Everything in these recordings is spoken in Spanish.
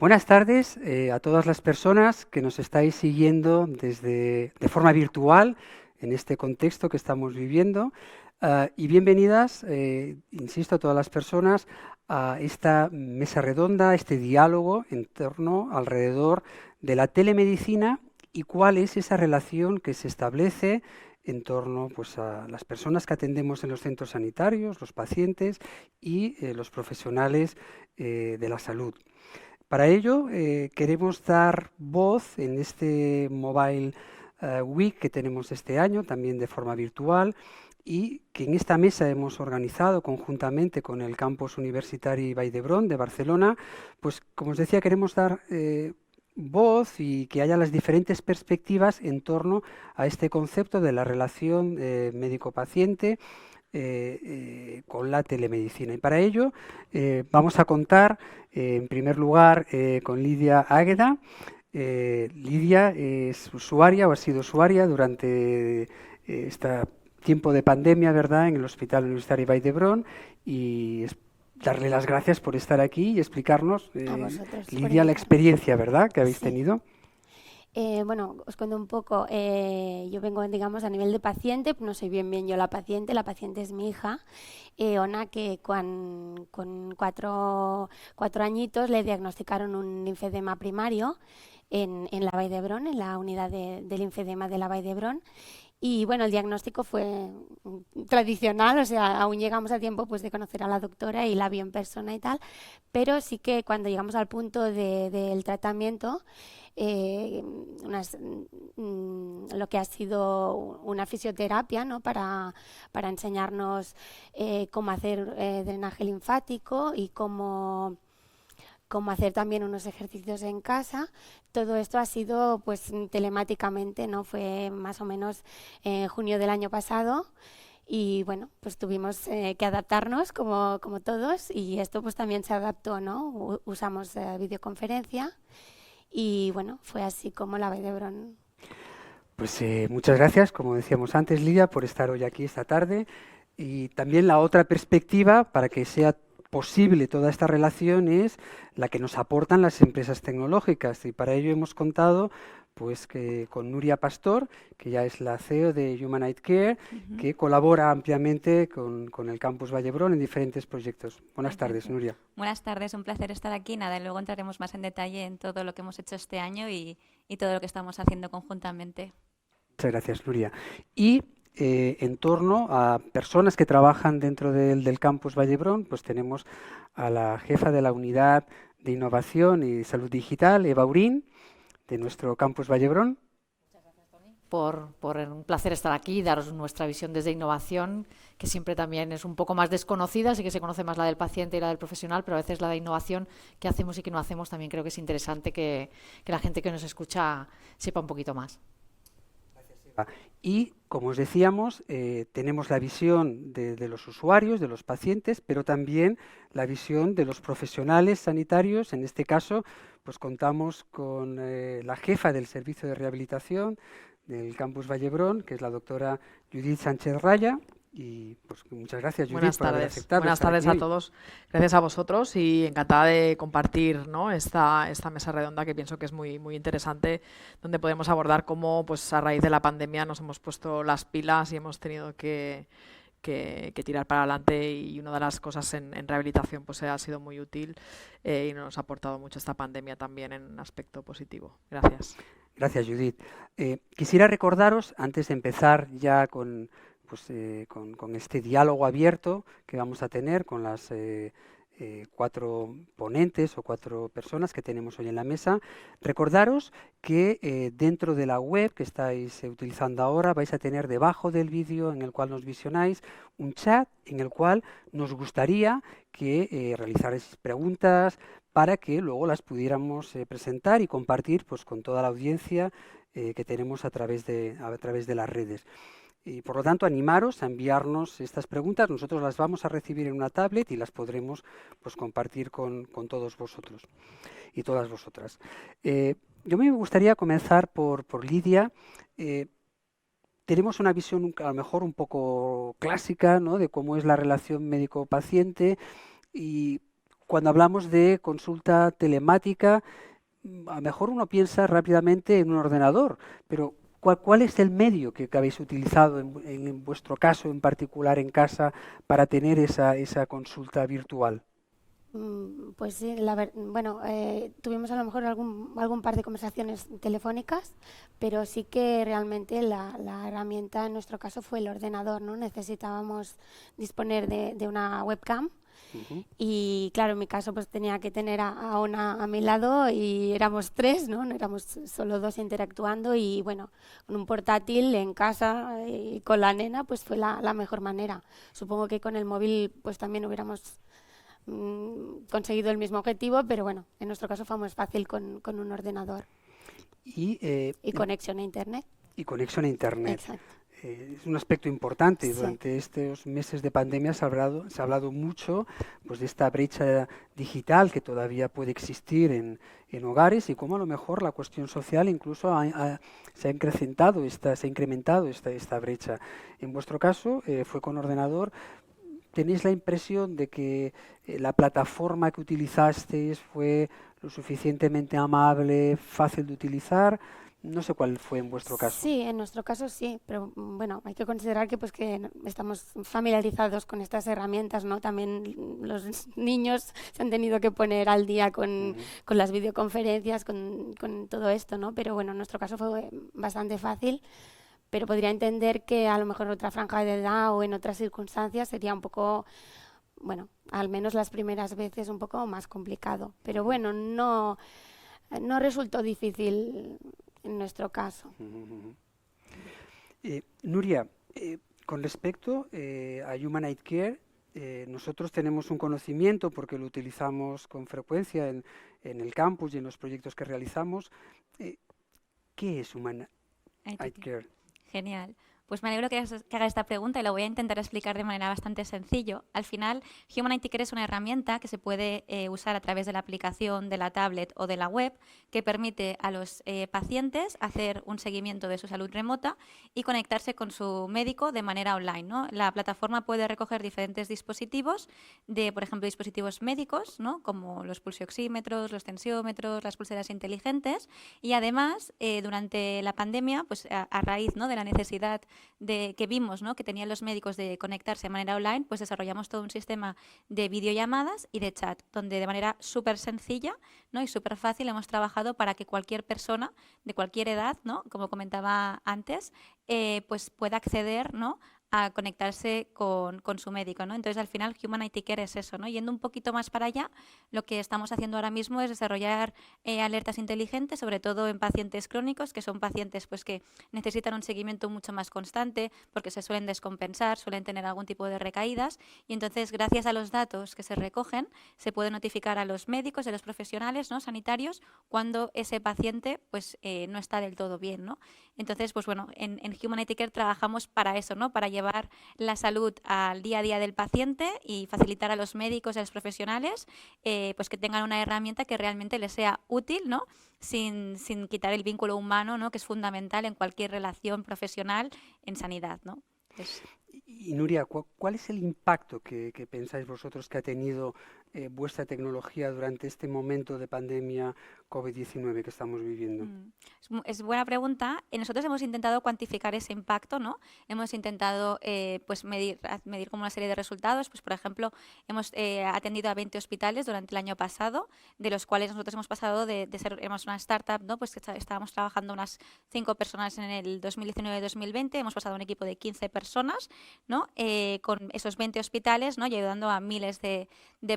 Buenas tardes a todas las personas que nos estáis siguiendo de forma virtual en este contexto que estamos viviendo. Y bienvenidas, insisto, a todas las personas a esta mesa redonda, este diálogo en torno alrededor de la telemedicina y cuál es esa relación que se establece en torno pues, a las personas que atendemos en los centros sanitarios, los pacientes y los profesionales de la salud. Para ello, queremos dar voz en este Mobile Week que tenemos este año, también de forma virtual, y que en esta mesa hemos organizado conjuntamente con el Campus Universitari Vall d'Hebron de Barcelona. Pues, como os decía, queremos dar voz y que haya las diferentes perspectivas en torno a este concepto de la relación médico-paciente con la telemedicina. Y para ello vamos a contar en primer lugar con Lidia Águeda. Lidia es usuaria o ha sido usuaria durante este tiempo de pandemia, ¿verdad?, en el Hospital Universitario Vall d'Hebron, y darle las gracias por estar aquí y explicarnos, A vosotros por Lidia, la invitarme. experiencia, ¿verdad?, que habéis Sí. tenido. Bueno, os cuento un poco. Yo vengo, digamos, a nivel de paciente, no soy bien yo la paciente es mi hija, Ona, que con cuatro añitos le diagnosticaron un linfedema primario en la Vall d'Hebron, en la unidad de linfedema de la Vall d'Hebron. Y bueno, el diagnóstico fue tradicional, o sea, aún llegamos a tiempo pues de conocer a la doctora y la vio en persona y tal, pero sí que cuando llegamos al punto del tratamiento, eh, unas, lo que ha sido una fisioterapia, ¿no?, para enseñarnos cómo hacer drenaje linfático y cómo hacer también unos ejercicios en casa. Todo esto ha sido pues telemáticamente, ¿no? Fue más o menos en junio del año pasado. Y bueno, pues tuvimos que adaptarnos como todos, y esto pues también se adaptó, ¿no? Usamos videoconferencia, y bueno, fue así como la Vall d'Hebron. Pues muchas gracias, como decíamos antes, Lidia, por estar hoy aquí esta tarde. Y también la otra perspectiva para que sea posible toda esta relación es la que nos aportan las empresas tecnológicas. Y para ello hemos contado pues que con Nuria Pastor, que ya es la CEO de Humanite Care, Ujú. que colabora ampliamente con el Campus Vall d'Hebron en diferentes proyectos. Buenas tardes, Perfecto. Nuria. Buenas tardes, un placer estar aquí. Nada, y luego entraremos más en detalle en todo lo que hemos hecho este año y todo lo que estamos haciendo conjuntamente. Muchas gracias, Nuria. Y en torno a personas que trabajan dentro del campus Vall d'Hebron, pues tenemos a la jefa de la unidad de innovación y salud digital, Eva Urín, de nuestro campus Vall d'Hebron. Por un placer estar aquí y daros nuestra visión desde innovación, que siempre también es un poco más desconocida, sí que se conoce más la del paciente y la del profesional, pero a veces la de innovación, que hacemos y que no hacemos, también creo que es interesante que la gente que nos escucha sepa un poquito más. Y, como os decíamos, tenemos la visión de los usuarios, de los pacientes, pero también la visión de los profesionales sanitarios. En este caso, pues contamos con la jefa del servicio de rehabilitación del Campus Vall d'Hebron, que es la doctora Judith Sánchez Raya. Y pues muchas gracias, Judith, Buenas por haber tardes. aceptado Buenas estar tardes aquí a hoy. todos. Gracias a vosotros y encantada de compartir, ¿no?, esta mesa redonda, que pienso que es muy interesante, donde podemos abordar cómo pues, a raíz de la pandemia nos hemos puesto las pilas y hemos tenido que tirar para adelante, y una de las cosas en rehabilitación pues ha sido muy útil y nos ha aportado mucho esta pandemia también en un aspecto positivo. Gracias. Gracias, Judith. Quisiera recordaros, antes de empezar ya con este diálogo abierto que vamos a tener con las cuatro ponentes o cuatro personas que tenemos hoy en la mesa, recordaros que dentro de la web que estáis utilizando ahora vais a tener debajo del vídeo en el cual nos visionáis un chat en el cual nos gustaría que realizarais preguntas para que luego las pudiéramos presentar y compartir pues, con toda la audiencia que tenemos a través de las redes. Y por lo tanto, animaros a enviarnos estas preguntas. Nosotros las vamos a recibir en una tablet y las podremos pues, compartir con todos vosotros y todas vosotras. Yo me gustaría comenzar por Lidia. Eh, Tenemos una visión a lo mejor un poco clásica, ¿no?, de cómo es la relación médico-paciente, y cuando hablamos de consulta telemática, a lo mejor uno piensa rápidamente en un ordenador, pero ¿cuál es el medio que habéis utilizado en vuestro caso en particular en casa para tener esa consulta virtual? Pues sí, bueno, tuvimos a lo mejor algún par de conversaciones telefónicas, pero sí que realmente la herramienta en nuestro caso fue el ordenador, ¿no? Necesitábamos disponer de una webcam Ujú. y claro, en mi caso pues tenía que tener a Ona a mi lado y éramos tres, ¿no? No éramos solo dos interactuando y bueno, con un portátil en casa y con la nena pues fue la mejor manera. Supongo que con el móvil pues también hubiéramos conseguido el mismo objetivo, pero bueno, en nuestro caso fue más fácil con un ordenador Y, y conexión a internet. y conexión a Internet. Exacto. Es un aspecto importante. Sí. Durante estos meses de pandemia se ha hablado mucho pues, de esta brecha digital que todavía puede existir en hogares y cómo a lo mejor la cuestión social incluso se ha incrementado esta brecha. En vuestro caso fue con ordenador. ¿Tenéis la impresión de que la plataforma que utilizasteis fue lo suficientemente amable, fácil de utilizar? No sé cuál fue en vuestro caso. Sí, en nuestro caso sí, pero bueno, hay que considerar que pues que estamos familiarizados con estas herramientas, ¿no? También los niños se han tenido que poner al día Ujú. con las videoconferencias, con todo esto, ¿no? Pero bueno, en nuestro caso fue bastante fácil, pero podría entender que a lo mejor en otra franja de edad o en otras circunstancias sería un poco, bueno, al menos las primeras veces un poco más complicado. Pero Ujú. bueno, no resultó difícil en nuestro caso. Ujú, ujú. Nuria, con respecto a Human Aid Care, nosotros tenemos un conocimiento porque lo utilizamos con frecuencia en el campus y en los proyectos que realizamos. Eh, ¿Qué es Human Ahí te Aid tiene. Care? Genial. Pues me alegro que haga esta pregunta y lo voy a intentar explicar de manera bastante sencillo. Al final, Human IT Care es una herramienta que se puede usar a través de la aplicación, de la tablet o de la web, que permite a los pacientes hacer un seguimiento de su salud remota y conectarse con su médico de manera online, ¿no? La plataforma puede recoger diferentes dispositivos, por ejemplo, dispositivos médicos, ¿no? Como los pulsioxímetros, los tensiómetros, las pulseras inteligentes, y además, durante la pandemia, pues a raíz, ¿no?, de la necesidad que vimos, ¿no?, que tenían los médicos de conectarse de manera online, pues desarrollamos todo un sistema de videollamadas y de chat, donde de manera súper sencilla, ¿no?, y súper fácil hemos trabajado para que cualquier persona de cualquier edad, ¿no?, como comentaba antes, pues pueda acceder, ¿no?, a conectarse con su médico, ¿no? Entonces, al final, Human IT Care es eso, ¿no? Yendo un poquito más para allá, lo que estamos haciendo ahora mismo es desarrollar alertas inteligentes, sobre todo en pacientes crónicos, que son pacientes pues que necesitan un seguimiento mucho más constante porque se suelen descompensar, suelen tener algún tipo de recaídas y entonces, gracias a los datos que se recogen, se puede notificar a los médicos y a los profesionales, ¿no?, sanitarios cuando ese paciente pues no está del todo bien, ¿no? Entonces, pues bueno, en Human IT Care trabajamos para eso, ¿no?, para llevar la salud al día a día del paciente y facilitar a los médicos y a los profesionales pues que tengan una herramienta que realmente les sea útil, ¿no?, sin quitar el vínculo humano, ¿no?, que es fundamental en cualquier relación profesional en sanidad, ¿no? Entonces, Y Nuria, ¿cuál es el impacto que pensáis vosotros que ha tenido vuestra tecnología durante este momento de pandemia COVID-19 que estamos viviendo? Es buena pregunta. Nosotros hemos intentado cuantificar ese impacto, ¿no? Hemos intentado pues medir como una serie de resultados. Pues, por ejemplo, hemos atendido a 20 hospitales durante el año pasado, de los cuales nosotros hemos pasado de ser, éramos una startup, ¿no?, pues que estábamos trabajando unas 5 personas en el 2019-2020, hemos pasado a un equipo de 15 personas, ¿no?, con esos 20 hospitales, ¿no?, y ayudando a miles de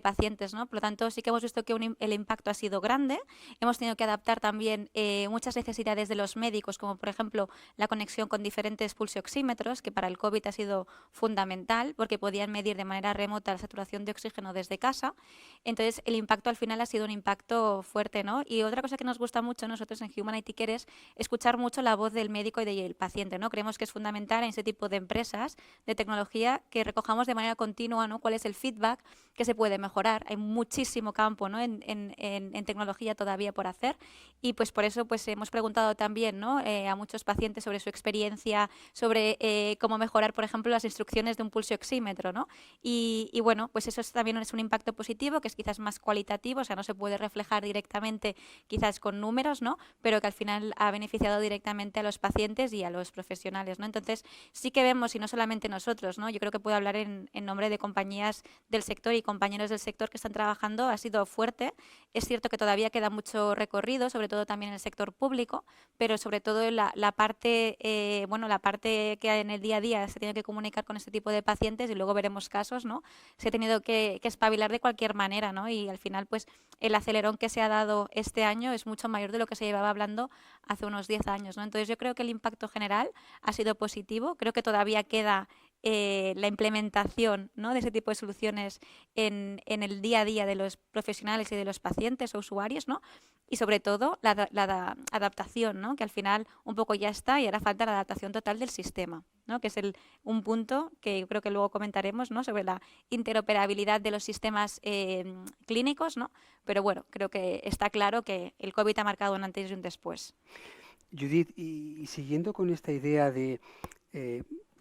pacientes, ¿no? Por lo tanto, sí que hemos visto que el impacto ha sido grande. Hemos tenido que adaptar también muchas necesidades de los médicos, como por ejemplo la conexión con diferentes pulsioxímetros, que para el COVID ha sido fundamental porque podían medir de manera remota la saturación de oxígeno desde casa. Entonces, el impacto al final ha sido un impacto fuerte, ¿no? Y otra cosa que nos gusta mucho nosotros en Human IT Care es escuchar mucho la voz del médico y del paciente, ¿no? Creemos que es fundamental en ese tipo de empresas de tecnología que recojamos de manera continua, ¿no?, cuál es el feedback que se puede mejorar mejorar, hay muchísimo campo, ¿no? en tecnología todavía por hacer, y pues por eso pues hemos preguntado también, ¿no? A muchos pacientes sobre su experiencia, sobre cómo mejorar, por ejemplo, las instrucciones de un pulso oxímetro, ¿no? Y bueno, pues eso también es un impacto positivo, que es quizás más cualitativo, o sea, no se puede reflejar directamente quizás con números, ¿no? Pero que al final ha beneficiado directamente a los pacientes y a los profesionales, ¿no? Entonces sí que vemos, y no solamente nosotros, ¿no? Yo creo que puedo hablar en nombre de compañías del sector y compañeros del sector que están trabajando, ha sido fuerte. Es cierto que todavía queda mucho recorrido, sobre todo también en el sector público, pero sobre todo en la parte que en el día a día se tiene que comunicar con este tipo de pacientes, y luego veremos casos, ¿no? Se ha tenido que espabilar de cualquier manera, ¿no? Y al final, pues, el acelerón que se ha dado este año es mucho mayor de lo que se llevaba hablando hace unos 10 años, ¿no? Entonces yo creo que el impacto general ha sido positivo. Creo que todavía queda la implementación, ¿no? de ese tipo de soluciones en el día a día de los profesionales y de los pacientes o usuarios, ¿no? Y sobre todo la adaptación, ¿no? Que al final un poco ya está, y ahora falta la adaptación total del sistema, ¿no? Que es un punto que yo creo que luego comentaremos, ¿no? Sobre la interoperabilidad de los sistemas clínicos, ¿no? Pero bueno, creo que está claro que el COVID ha marcado un antes y un después. Judith, y siguiendo con esta idea de,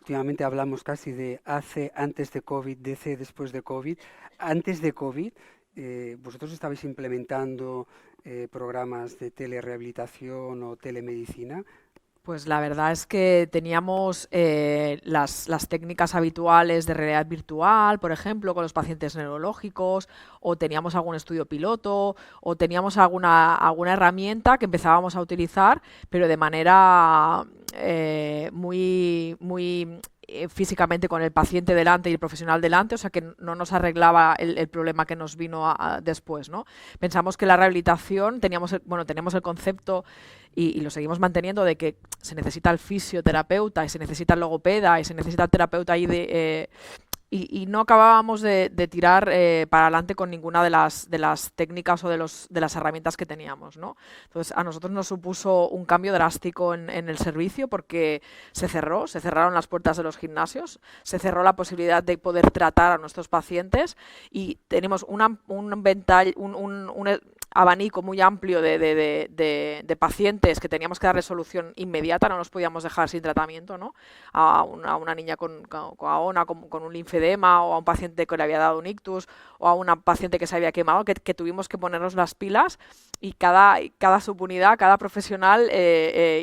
últimamente hablamos casi de AC antes de COVID, DC después de COVID. Antes de COVID, vosotros estabais implementando programas de telerehabilitación o telemedicina. Pues la verdad es que teníamos las técnicas habituales de realidad virtual, por ejemplo, con los pacientes neurológicos, o teníamos algún estudio piloto, o teníamos alguna herramienta que empezábamos a utilizar, pero de manera muy físicamente con el paciente delante y el profesional delante, o sea que no nos arreglaba el problema que nos vino después, ¿no? Pensamos que la rehabilitación, teníamos el concepto y lo seguimos manteniendo de que se necesita el fisioterapeuta y se necesita el logopeda y se necesita el terapeuta ahí y no acabábamos de tirar para adelante con ninguna de las técnicas o de las herramientas que teníamos, ¿no? Entonces a nosotros nos supuso un cambio drástico en el servicio, porque se cerraron las puertas de los gimnasios, se cerró la posibilidad de poder tratar a nuestros pacientes, y tenemos un abanico muy amplio de pacientes que teníamos que dar resolución inmediata, no los podíamos dejar sin tratamiento, ¿no? A una niña con un linfedema, o a un paciente que le había dado un ictus, o a una paciente que se había quemado, que tuvimos que ponernos las pilas, y cada subunidad, cada profesional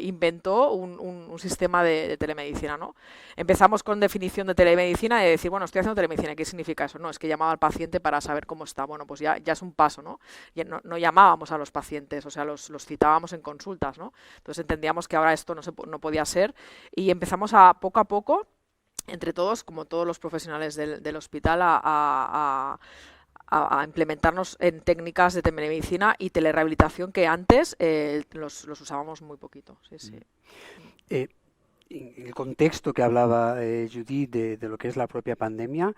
inventó un sistema de telemedicina, ¿no? Empezamos con definición de telemedicina, de decir, bueno, estoy haciendo telemedicina, ¿qué significa eso? No, es que llamaba al paciente para saber cómo está. Bueno, pues ya es un paso, ¿no? No llamábamos a los pacientes, o sea, los citábamos en consultas, ¿no? Entonces entendíamos que ahora esto no podía ser, y empezamos poco a poco, entre todos, como todos los profesionales del hospital, a implementarnos en técnicas de telemedicina y telerehabilitación que antes los usábamos muy poquito. Sí, sí. En el contexto que hablaba Judith de lo que es la propia pandemia,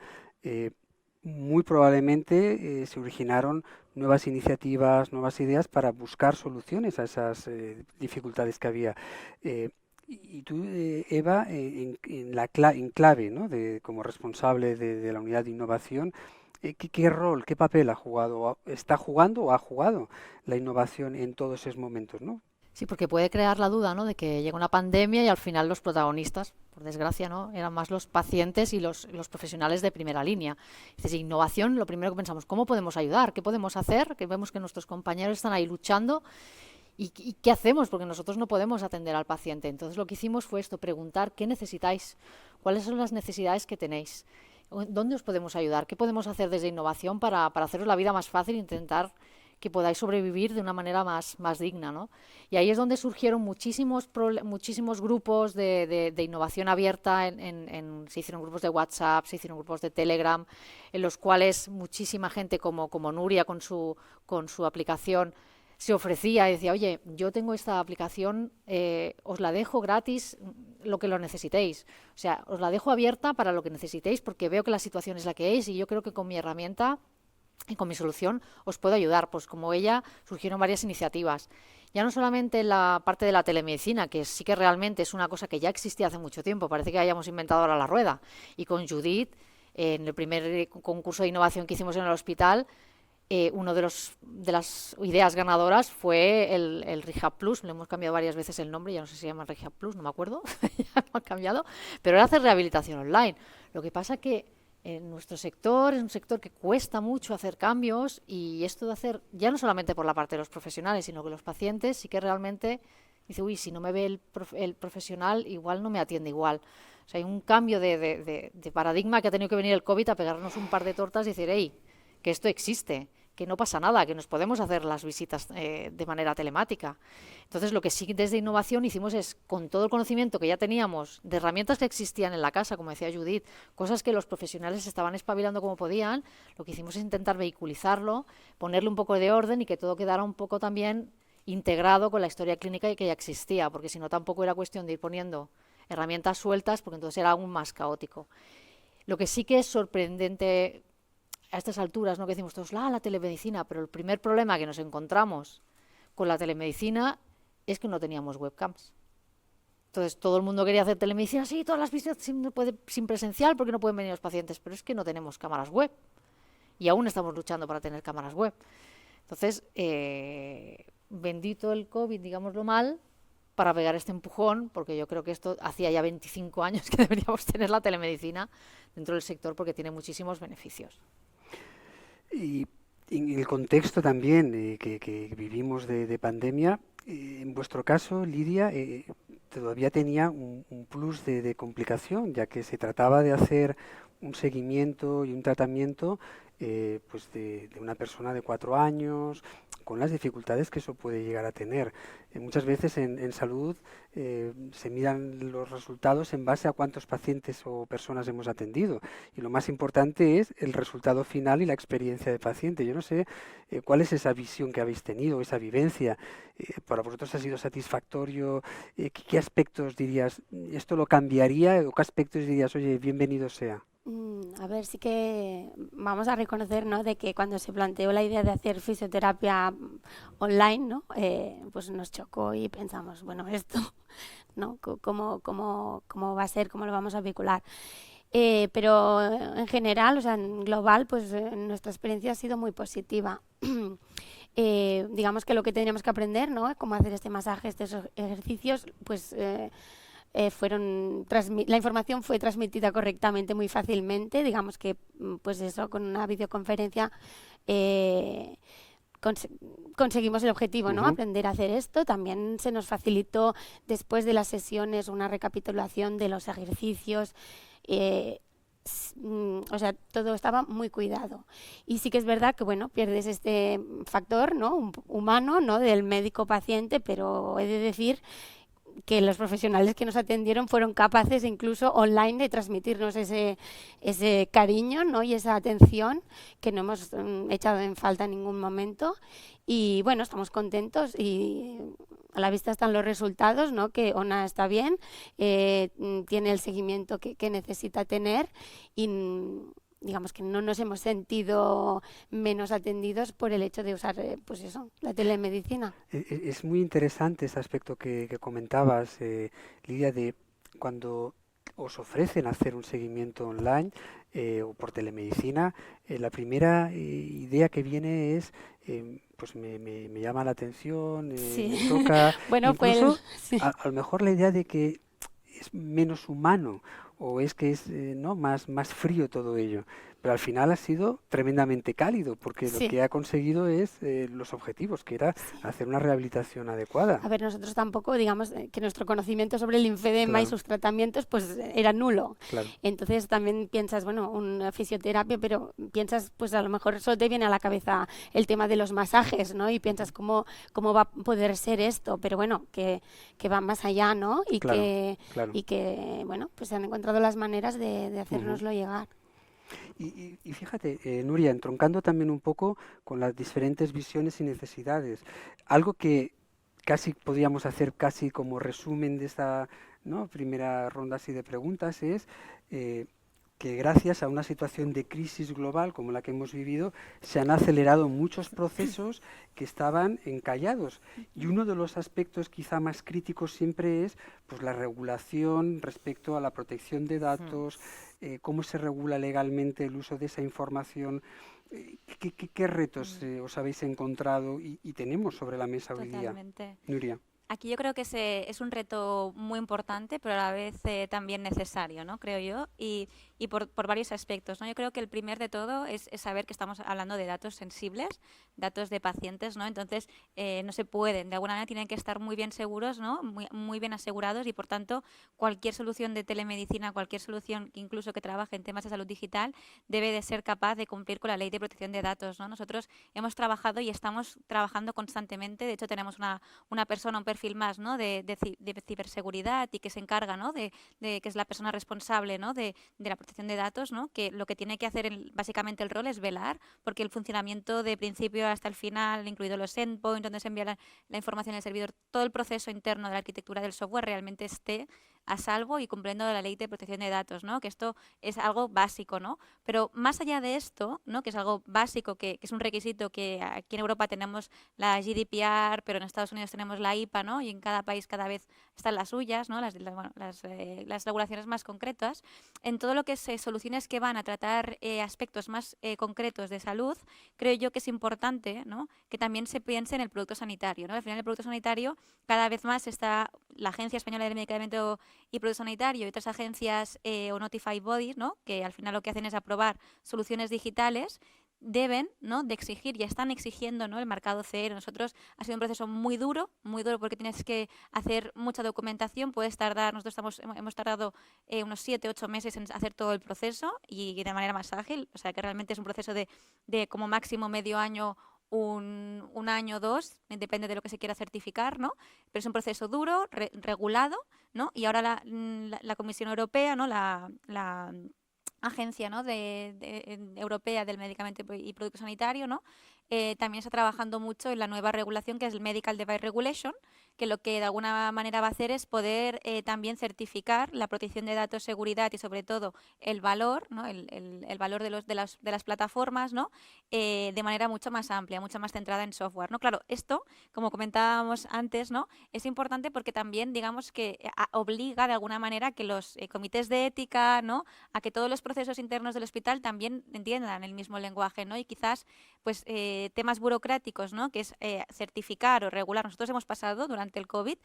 muy probablemente se originaron nuevas iniciativas, nuevas ideas para buscar soluciones a esas dificultades que había. Y tú, Eva, en clave, ¿no? Como responsable de la unidad de innovación, ¿qué rol, qué papel está jugando o ha jugado la innovación en todos esos momentos, ¿no? Sí, porque puede crear la duda, ¿no? De que llega una pandemia y al final los protagonistas, por desgracia, ¿no? Eran más los pacientes y los profesionales de primera línea. Dices, innovación, lo primero que pensamos, ¿cómo podemos ayudar? ¿Qué podemos hacer? Que vemos que nuestros compañeros están ahí luchando. ¿Y qué hacemos? Porque nosotros no podemos atender al paciente. Entonces lo que hicimos fue esto, preguntar qué necesitáis, cuáles son las necesidades que tenéis, dónde os podemos ayudar, qué podemos hacer desde innovación para haceros la vida más fácil e intentar que podáis sobrevivir de una manera más digna, ¿no? Y ahí es donde surgieron muchísimos grupos de innovación abierta, se hicieron grupos de WhatsApp, se hicieron grupos de Telegram, en los cuales muchísima gente como Nuria con su aplicación se ofrecía y decía, oye, yo tengo esta aplicación, os la dejo gratis, lo que lo necesitéis. O sea, os la dejo abierta para lo que necesitéis, porque veo que la situación es la que es y yo creo que con mi herramienta y con mi solución os puedo ayudar. Pues como ella, surgieron varias iniciativas. Ya no solamente la parte de la telemedicina, que sí que realmente es una cosa que ya existía hace mucho tiempo, parece que hayamos inventado ahora la rueda. Y con Judith En el primer concurso de innovación que hicimos en el hospital, una de las ideas ganadoras fue el Rehab Plus. Le hemos cambiado varias veces el nombre, ya no sé si se llama Rehab Plus, no me acuerdo, ya lo han cambiado, pero era hacer rehabilitación online. Lo que pasa que en nuestro sector es un sector que cuesta mucho hacer cambios, y esto de hacer, ya no solamente por la parte de los profesionales, sino que los pacientes sí que realmente dice, uy, si no me ve el profesional, igual no me atiende igual. O sea, hay un cambio de paradigma que ha tenido que venir el COVID a pegarnos un par de tortas y decir, hey, que esto existe, que no pasa nada, que nos podemos hacer las visitas de manera telemática. Entonces, lo que sí desde innovación hicimos es, con todo el conocimiento que ya teníamos, de herramientas que existían en la casa, como decía Judith, cosas que los profesionales estaban espabilando como podían, lo que hicimos es intentar vehiculizarlo, ponerle un poco de orden y que todo quedara un poco también integrado con la historia clínica que ya existía, porque si no tampoco era cuestión de ir poniendo herramientas sueltas, porque entonces era aún más caótico. Lo que sí que es sorprendente a estas alturas, ¿no?, que decimos todos, la telemedicina, pero el primer problema que nos encontramos con la telemedicina es que no teníamos webcams. Entonces todo el mundo quería hacer telemedicina, sí, todas las visitas sin presencial, porque no pueden venir los pacientes, pero es que no tenemos cámaras web, y aún estamos luchando para tener cámaras web. Entonces, bendito el COVID, digámoslo mal, para pegar este empujón, porque yo creo que esto hacía ya 25 años que deberíamos tener la telemedicina dentro del sector, porque tiene muchísimos beneficios. Y en el contexto también que vivimos de pandemia, en vuestro caso, Lidia, todavía tenía un plus de complicación, ya que se trataba de hacer un seguimiento y un tratamiento pues de una persona de 4 años, con las dificultades que eso puede llegar a tener. Muchas veces en salud se miran los resultados en base a cuántos pacientes o personas hemos atendido, y lo más importante es el resultado final y la experiencia de paciente. Yo no sé cuál es esa visión que habéis tenido, esa vivencia. ¿Para vosotros ha sido satisfactorio? ¿Qué aspectos dirías, esto lo cambiaría, o qué aspectos dirías, oye, bienvenido sea? A ver, sí que vamos a reconocer, ¿no?, de que cuando se planteó la idea de hacer fisioterapia online, ¿no?, pues nos chocó y pensamos, bueno, esto, ¿no?, ¿cómo va a ser? ¿Cómo lo vamos a vincular? Pero en general, o sea, en global, pues nuestra experiencia ha sido muy positiva. Digamos que lo que teníamos que aprender, ¿no?, cómo hacer este masaje, estos ejercicios, pues la información fue transmitida correctamente muy fácilmente. Digamos que, pues eso, con una videoconferencia conseguimos el objetivo, ¿no? Aprender a hacer esto. También se nos facilitó después de las sesiones una recapitulación de los ejercicios. O sea, todo estaba muy cuidado. Y sí que es verdad que, bueno, pierdes este factor, ¿no?, humano, ¿no?, del médico-paciente, pero he de decir que los profesionales que nos atendieron fueron capaces incluso online de transmitirnos ese cariño, ¿no?, y esa atención que no hemos echado en falta en ningún momento. Y bueno, estamos contentos y a la vista están los resultados, ¿no?, que Ona está bien, tiene el seguimiento que necesita tener, y digamos que no nos hemos sentido menos atendidos por el hecho de usar, pues eso, la telemedicina. Es muy interesante ese aspecto que comentabas, Lidia, de cuando os ofrecen hacer un seguimiento online o por telemedicina. La primera idea que viene es, pues me llama la atención, Sí. me toca. Bueno, Incluso, sí. a lo mejor la idea de que es menos humano, o es que es ¿no?, más frío todo ello. Pero al final ha sido tremendamente cálido, porque Sí. lo que ha conseguido es los objetivos, que era hacer una rehabilitación adecuada. A ver, nosotros tampoco, digamos, que nuestro conocimiento sobre el linfedema y Claro. sus tratamientos pues era nulo. Claro. Entonces también piensas, bueno, una fisioterapia, pero piensas, pues a lo mejor solo te viene a la cabeza el tema de los masajes, ¿no? Y piensas cómo va a poder ser esto, pero bueno, que va más allá, ¿no? Y Claro, que claro. y que bueno, pues se han encontrado las maneras de hacérnoslo llegar. Y fíjate, Nuria, entroncando también un poco con las diferentes visiones y necesidades, algo que casi podríamos hacer casi como resumen de esta, ¿no?, primera ronda así de preguntas es que gracias a una situación de crisis global como la que hemos vivido, se han acelerado muchos procesos que estaban encallados. Y uno de los aspectos quizá más críticos siempre es pues, la regulación respecto a la protección de datos, cómo se regula legalmente el uso de esa información. ¿Qué retos os habéis encontrado y tenemos sobre la mesa hoy día? Totalmente. Nuria. Aquí yo creo que es un reto muy importante, pero a la vez también necesario, ¿no? Creo yo, y por varios aspectos, ¿no? Yo creo que el primer de todo es saber que estamos hablando de datos sensibles, datos de pacientes, ¿no? Entonces, no se pueden, de alguna manera tienen que estar muy bien seguros, ¿no? Muy bien asegurados, y por tanto, cualquier solución de telemedicina, cualquier solución incluso que trabaje en temas de salud digital, debe de ser capaz de cumplir con la ley de protección de datos, ¿no? Nosotros hemos trabajado y estamos trabajando constantemente, de hecho tenemos una persona, un perfil más, ¿no? de ciberseguridad, y que se encarga, ¿no? de que es la persona responsable, ¿no? de la protección de datos, ¿no? Que lo que tiene que hacer básicamente el rol es velar porque el funcionamiento de principio hasta el final, incluido los endpoints donde se envía la información al servidor, todo el proceso interno de la arquitectura del software realmente esté a salvo y cumpliendo la ley de protección de datos, ¿no? Que esto es algo básico, ¿no? Pero más allá de esto, ¿no? Que es algo básico, que es un requisito, que aquí en Europa tenemos la GDPR, pero en Estados Unidos tenemos la IPA, ¿no? Y en cada país cada vez están las suyas, ¿no? Las regulaciones más concretas. En todo lo que se soluciones que van a tratar aspectos más concretos de salud, creo yo que es importante, ¿no? Que también se piense en el producto sanitario, ¿no? Al final el producto sanitario cada vez más está la Agencia Española del Medicamento y Producto Sanitario y otras agencias o notified bodies, ¿no? Que al final lo que hacen es aprobar soluciones digitales, deben, ¿no? de exigir, ya están exigiendo, ¿no? el marcado CE. Nosotros ha sido un proceso muy duro porque tienes que hacer mucha documentación, puedes tardar, nosotros hemos tardado unos 7-8 meses en hacer todo el proceso y de manera más ágil, o sea que realmente es un proceso de como máximo medio año, un año o 2, depende de lo que se quiera certificar, ¿no? Pero es un proceso duro, regulado, ¿no? Y ahora la Comisión Europea, ¿no? la agencia, ¿no? europea del medicamento y producto sanitario, ¿no? También está trabajando mucho en la nueva regulación, que es el Medical Device Regulation, que lo que de alguna manera va a hacer es poder también certificar la protección de datos, seguridad y sobre todo el valor, ¿no? el valor de las plataformas, ¿no? De manera mucho más amplia, mucho más centrada en software, ¿no? Claro, esto, como comentábamos antes, ¿no? Es importante porque también, digamos que obliga de alguna manera que los comités de ética, ¿no? A que todos los procesos internos del hospital también entiendan el mismo lenguaje, ¿no? Y quizás pues temas burocráticos, ¿no? Que es certificar o regular. Nosotros hemos pasado durante el COVID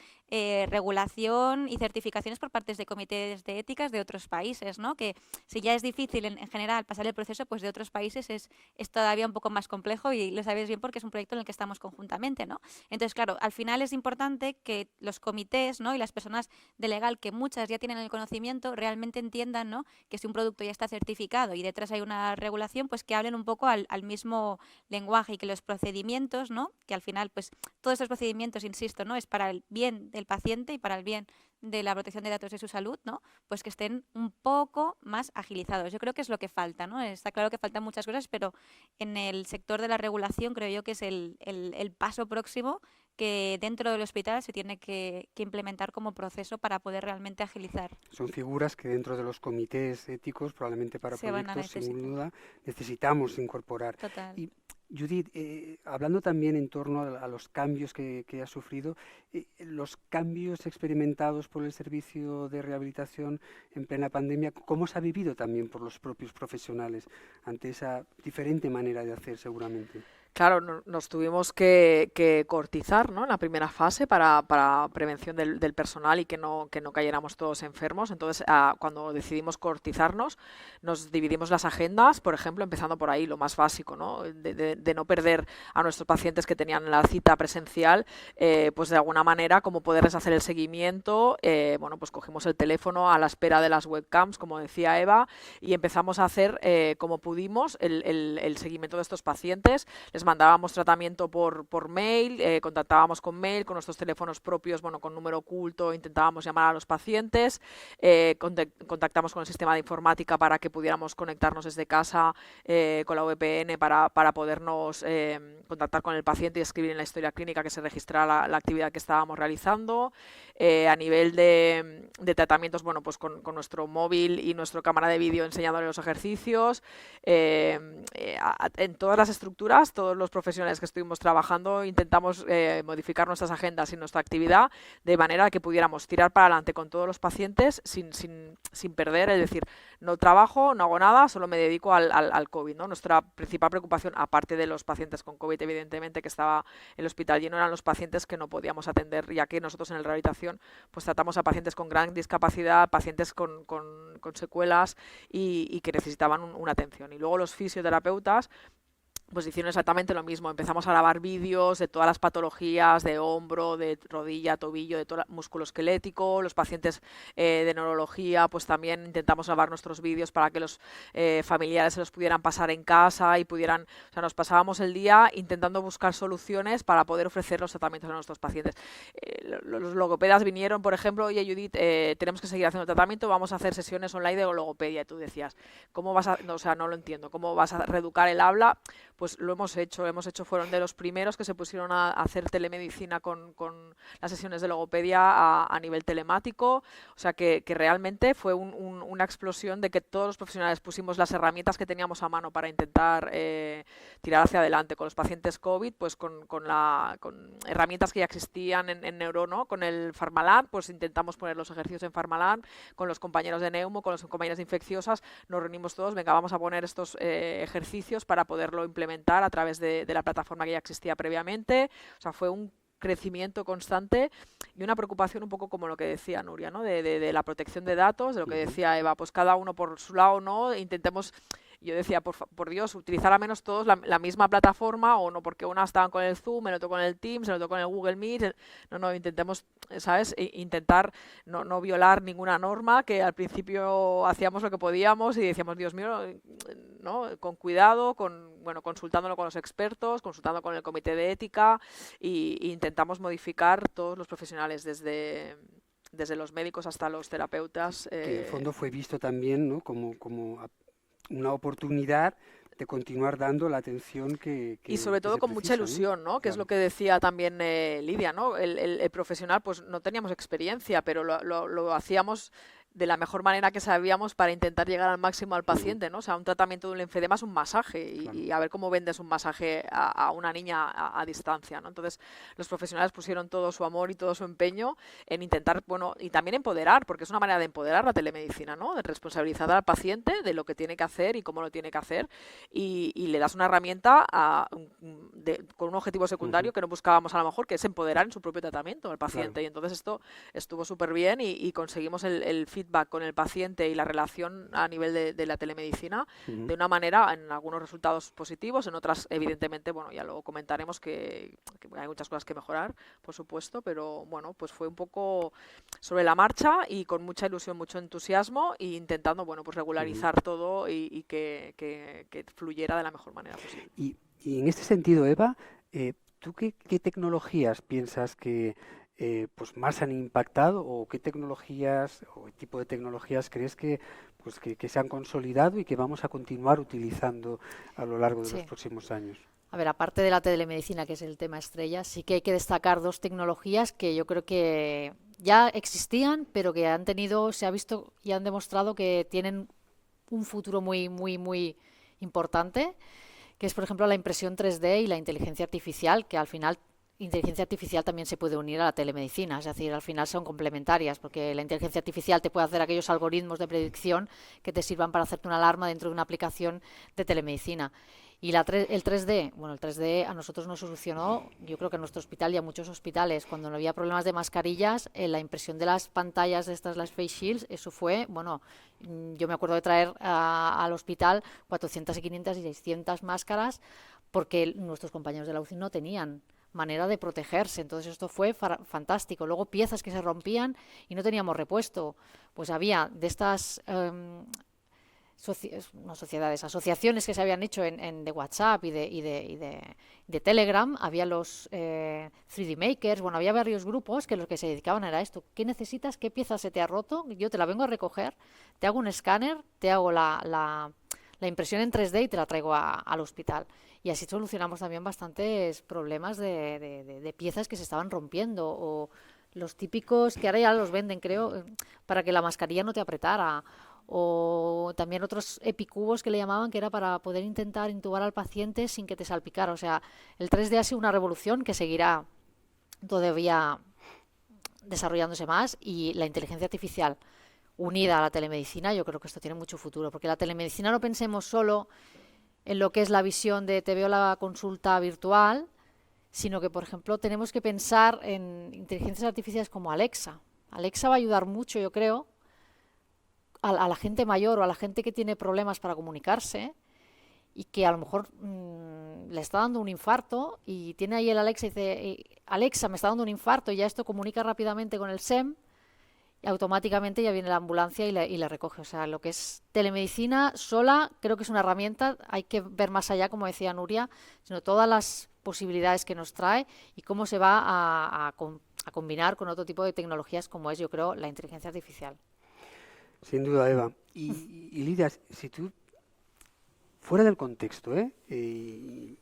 regulación y certificaciones por parte de comités de éticas de otros países, ¿no? Que si ya es difícil en general pasar el proceso, pues de otros países es todavía un poco más complejo, y lo sabéis bien porque es un proyecto en el que estamos conjuntamente, ¿no? Entonces, claro, al final es importante que los comités, ¿no? y las personas de legal, que muchas ya tienen el conocimiento, realmente entiendan, ¿no? que si un producto ya está certificado y detrás hay una regulación, pues que hablen un poco al mismo lenguaje, y que los procedimientos, ¿no? que al final, pues todos estos procedimientos, insisto, ¿no? es para el bien del paciente y para el bien de la protección de datos de su salud, ¿no? Pues que estén un poco más agilizados. Yo creo que es lo que falta, ¿no? Está claro que faltan muchas cosas, pero en el sector de la regulación creo yo que es el paso próximo que dentro del hospital se tiene que implementar como proceso para poder realmente agilizar. Son figuras que dentro de los comités éticos, probablemente para Se van a proyectos, sin necesitar. duda, necesitamos incorporar. Total. Y Judith, hablando también en torno a los cambios que ha sufrido, los cambios experimentados por el servicio de rehabilitación en plena pandemia, ¿cómo se ha vivido también por los propios profesionales ante esa diferente manera de hacer seguramente? Claro, nos tuvimos que cortizar, ¿no? en la primera fase para prevención del personal y que no cayéramos todos enfermos. Entonces, cuando decidimos cortizarnos, nos dividimos las agendas, por ejemplo, empezando por ahí, lo más básico, ¿no? De no perder a nuestros pacientes que tenían la cita presencial, pues de alguna manera, como poderles hacer el seguimiento. Bueno, pues cogimos el teléfono a la espera de las webcams, como decía Eva, y empezamos a hacer, como pudimos, el seguimiento de estos pacientes. Les les mandábamos tratamiento por mail, contactábamos con mail, con nuestros teléfonos propios, bueno, con número oculto, intentábamos llamar a los pacientes, contactamos con el sistema de informática para que pudiéramos conectarnos desde casa con la VPN para podernos contactar con el paciente y escribir en la historia clínica que se registrara la actividad que estábamos realizando. A nivel de tratamientos, bueno, pues con nuestro móvil y nuestra cámara de vídeo enseñándole los ejercicios. En todas las estructuras, todos los profesionales que estuvimos trabajando, intentamos modificar nuestras agendas y nuestra actividad de manera que pudiéramos tirar para adelante con todos los pacientes sin perder, es decir, no trabajo, no hago nada, solo me dedico al COVID, ¿no? Nuestra principal preocupación, aparte de los pacientes con COVID, evidentemente, que estaba el hospital lleno, eran los pacientes que no podíamos atender, ya que nosotros en la rehabilitación pues tratamos a pacientes con gran discapacidad, pacientes con secuelas y que necesitaban una atención. Y luego los fisioterapeutas pues hicieron exactamente lo mismo. Empezamos a grabar vídeos de todas las patologías de hombro, de rodilla, tobillo, de todo el músculo esquelético. Los pacientes de neurología, pues también intentamos grabar nuestros vídeos para que los familiares se los pudieran pasar en casa y pudieran, o sea, nos pasábamos el día intentando buscar soluciones para poder ofrecer los tratamientos a nuestros pacientes. Los logopedas vinieron, por ejemplo, oye Judith, tenemos que seguir haciendo tratamiento, vamos a hacer sesiones online de logopedia. Y tú decías, ¿cómo vas a, no, o sea, no lo entiendo, cómo vas a reeducar el habla? Pues lo hemos hecho, fueron de los primeros que se pusieron a hacer telemedicina con las sesiones de logopedia a nivel telemático, o sea que realmente fue una explosión de que todos los profesionales pusimos las herramientas que teníamos a mano para intentar tirar hacia adelante con los pacientes COVID, pues con herramientas que ya existían en Neuro, ¿no? Con el Pharmalab, pues intentamos poner los ejercicios en Pharmalab, con los compañeros de Neumo, con los compañeros de infecciosas, nos reunimos todos, venga, vamos a poner estos ejercicios para poderlo implementar a través de la plataforma que ya existía previamente. O sea, fue un crecimiento constante y una preocupación un poco como lo que decía Nuria, ¿no? De la protección de datos, de lo que decía Eva, pues cada uno por su lado, ¿no? Intentemos, yo decía, por Dios, utilizar al menos todos la misma plataforma, o no, porque una estaban con el Zoom, el otro con el Teams, el otro con el Google Meet, no, intentemos, ¿sabes? Intentar no violar ninguna norma, que al principio hacíamos lo que podíamos y decíamos, Dios mío, ¿no? Con cuidado, consultándolo con los expertos, consultando con el comité de ética y intentamos modificar todos los profesionales desde los médicos hasta los terapeutas. Que en el fondo fue visto también, ¿no? como una oportunidad de continuar dando la atención que y sobre todo con mucha ilusión, ¿no? Que es lo que decía también Lidia, ¿no? El profesional, pues no teníamos experiencia, pero lo hacíamos de la mejor manera que sabíamos para intentar llegar al máximo al paciente, ¿no? O sea, un tratamiento de un linfedema es un masaje y a ver cómo vendes un masaje a una niña a distancia, ¿no? Entonces, los profesionales pusieron todo su amor y todo su empeño en intentar, bueno, y también empoderar, porque es una manera de empoderar la telemedicina, ¿no? De responsabilizar al paciente de lo que tiene que hacer y cómo lo tiene que hacer y le das una herramienta con un objetivo secundario que no buscábamos a lo mejor, que es empoderar en su propio tratamiento al paciente. Claro. Y entonces esto estuvo súper bien y conseguimos el feedback con el paciente y la relación a nivel de la telemedicina de una manera, en algunos resultados positivos, en otras evidentemente, bueno, ya lo comentaremos que hay muchas cosas que mejorar, por supuesto, pero bueno, pues fue un poco sobre la marcha y con mucha ilusión, mucho entusiasmo e intentando, bueno, pues regularizar todo y que fluyera de la mejor manera posible. Y en este sentido, Eva, ¿tú qué tecnologías piensas que pues más han impactado, o qué tecnologías o qué tipo de tecnologías crees que se han consolidado y que vamos a continuar utilizando a lo largo de los próximos años? A ver, aparte de la telemedicina, que es el tema estrella, sí que hay que destacar dos tecnologías que yo creo que ya existían, pero que se ha visto y han demostrado que tienen un futuro muy, muy, muy importante, que es, por ejemplo, la impresión 3D y la inteligencia artificial, que al final inteligencia artificial también se puede unir a la telemedicina, es decir, al final son complementarias, porque la inteligencia artificial te puede hacer aquellos algoritmos de predicción que te sirvan para hacerte una alarma dentro de una aplicación de telemedicina. Y el 3D, bueno, el 3D a nosotros nos solucionó, yo creo que en nuestro hospital y a muchos hospitales, cuando no había problemas de mascarillas, la impresión de las pantallas de estas, las face shields, eso fue, bueno, yo me acuerdo de traer al hospital 400 y 500 y 600 máscaras, porque nuestros compañeros de la UCI no tenían manera de protegerse, entonces esto fue fantástico. Luego piezas que se rompían y no teníamos repuesto, pues había de estas no sociedades, asociaciones que se habían hecho de WhatsApp de Telegram, había los 3D Makers, bueno, había varios grupos que los que se dedicaban era esto. ¿Qué necesitas? ¿Qué pieza se te ha roto? Yo te la vengo a recoger, te hago un escáner, te hago la impresión en 3D y te la traigo al hospital. Y así solucionamos también bastantes problemas de piezas que se estaban rompiendo, o los típicos que ahora ya los venden, creo, para que la mascarilla no te apretara, o también otros epicubos que le llamaban, que era para poder intentar intubar al paciente sin que te salpicara. O sea, el 3D ha sido una revolución que seguirá todavía desarrollándose más, y la inteligencia artificial unida a la telemedicina, yo creo que esto tiene mucho futuro, porque la telemedicina no pensemos solo en lo que es la visión de te veo la consulta virtual, sino que, por ejemplo, tenemos que pensar en inteligencias artificiales como Alexa. Alexa va a ayudar mucho, yo creo, a la gente mayor o a la gente que tiene problemas para comunicarse y que a lo mejor le está dando un infarto, y tiene ahí el Alexa y dice, Alexa, me está dando un infarto, y ya esto comunica rápidamente con el SEM y automáticamente ya viene la ambulancia y la recoge. O sea, lo que es telemedicina sola creo que es una herramienta, hay que ver más allá, como decía Nuria, sino todas las posibilidades que nos trae y cómo se va a combinar con otro tipo de tecnologías como es, yo creo, la inteligencia artificial. Sin duda, Eva. Y Lidia, si tú, fuera del contexto, y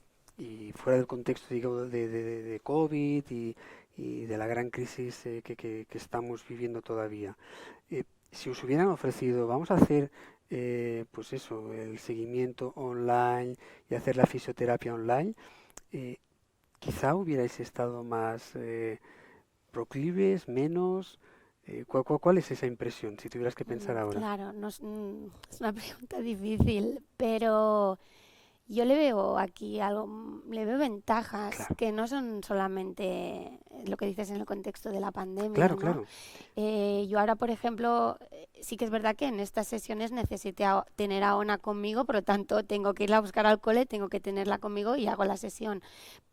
fuera del contexto, digo, de COVID y de la gran crisis que estamos viviendo todavía, si os hubieran ofrecido, vamos a hacer, pues eso, el seguimiento online y hacer la fisioterapia online, quizá hubierais estado más proclives, menos. ¿Cuál es esa impresión, si tuvieras que pensar ahora? Claro, es una pregunta difícil, pero yo le veo aquí algo, le veo ventajas Claro, que no son solamente lo que dices en el contexto de la pandemia, claro, ¿no? claro. Yo ahora, por ejemplo, sí que es verdad que en estas sesiones necesité tener a Ona conmigo, por lo tanto tengo que irla a buscar al cole, tengo que tenerla conmigo y hago la sesión.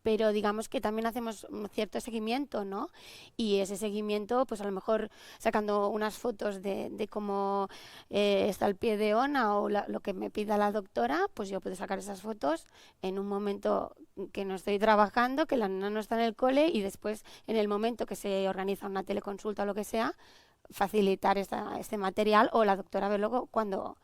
Pero digamos que también hacemos un cierto seguimiento, ¿no? Y ese seguimiento, pues a lo mejor sacando unas fotos de cómo está el pie de Ona o lo que me pida la doctora, pues yo puedo sacar esas fotos en un momento que no estoy trabajando, que la nena no está en el cole, y después en el momento que se organiza una teleconsulta o lo que sea, facilitar este material, o la doctora ve luego cuando,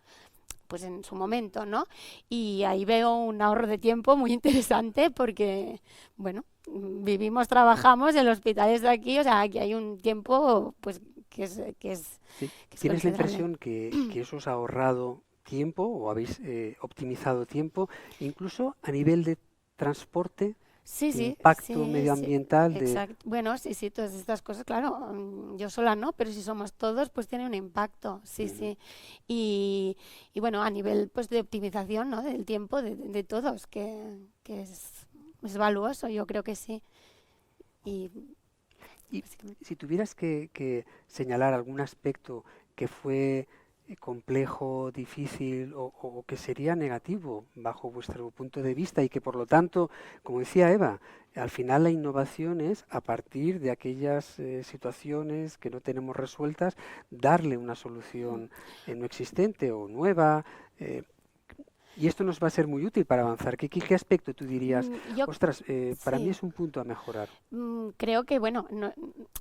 pues en su momento, ¿no? Y ahí veo un ahorro de tiempo muy interesante porque, bueno, vivimos, trabajamos en los hospitales de aquí, o sea, aquí hay un tiempo, pues, Sí. que es ¿Tienes la considerable. impresión que eso os ha ahorrado tiempo o habéis optimizado tiempo, incluso a nivel de transporte, Sí, de sí, impacto sí, sí, medioambiental, exacto. Bueno, sí, sí, todas estas cosas, claro, yo sola no, pero si somos todos, pues tiene un impacto, sí, Ujú. sí. Y bueno, a nivel pues de optimización, ¿no? Del tiempo de todos, que es valuoso, yo creo que sí. Y Y básicamente, si tuvieras que señalar algún aspecto que fue complejo, difícil o que sería negativo bajo vuestro punto de vista y que por lo tanto, como decía Eva, al final la innovación es a partir de aquellas situaciones que no tenemos resueltas, darle una solución no existente o nueva. eh, y esto nos va a ser muy útil para avanzar. ¿Qué aspecto tú dirías? yo Ostras, para mí sí. es un punto a mejorar. Creo que, bueno,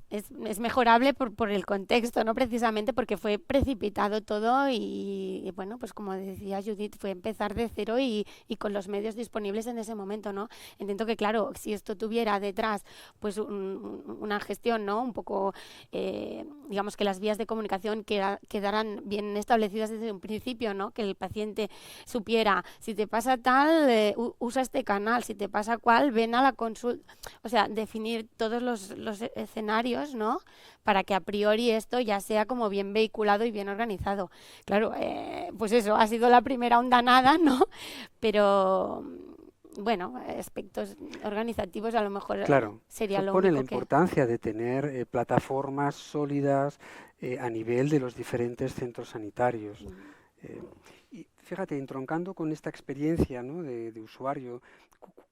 es mejorable por el contexto, ¿no? Precisamente porque fue precipitado todo y, bueno, pues como decía Judith, fue empezar de cero y con los medios disponibles en ese momento, ¿no? Entiendo que, claro, si esto tuviera detrás, pues una gestión, ¿no? Un poco, digamos que las vías de comunicación quedaran bien establecidas desde un principio, ¿no? Que el paciente supiera, si te pasa tal, usa este canal, si te pasa cual, ven a la consulta. O sea, definir todos los escenarios, ¿no? Para que a priori esto ya sea como bien vehiculado y bien organizado. Claro, pues eso, ha sido la primera ondanada, ¿no? Pero, bueno, aspectos organizativos a lo mejor Claro, sería eso lo pone la único que... importancia de tener plataformas sólidas a nivel de los diferentes centros sanitarios. Eh, y fíjate, entroncando con esta experiencia, ¿no? de usuario,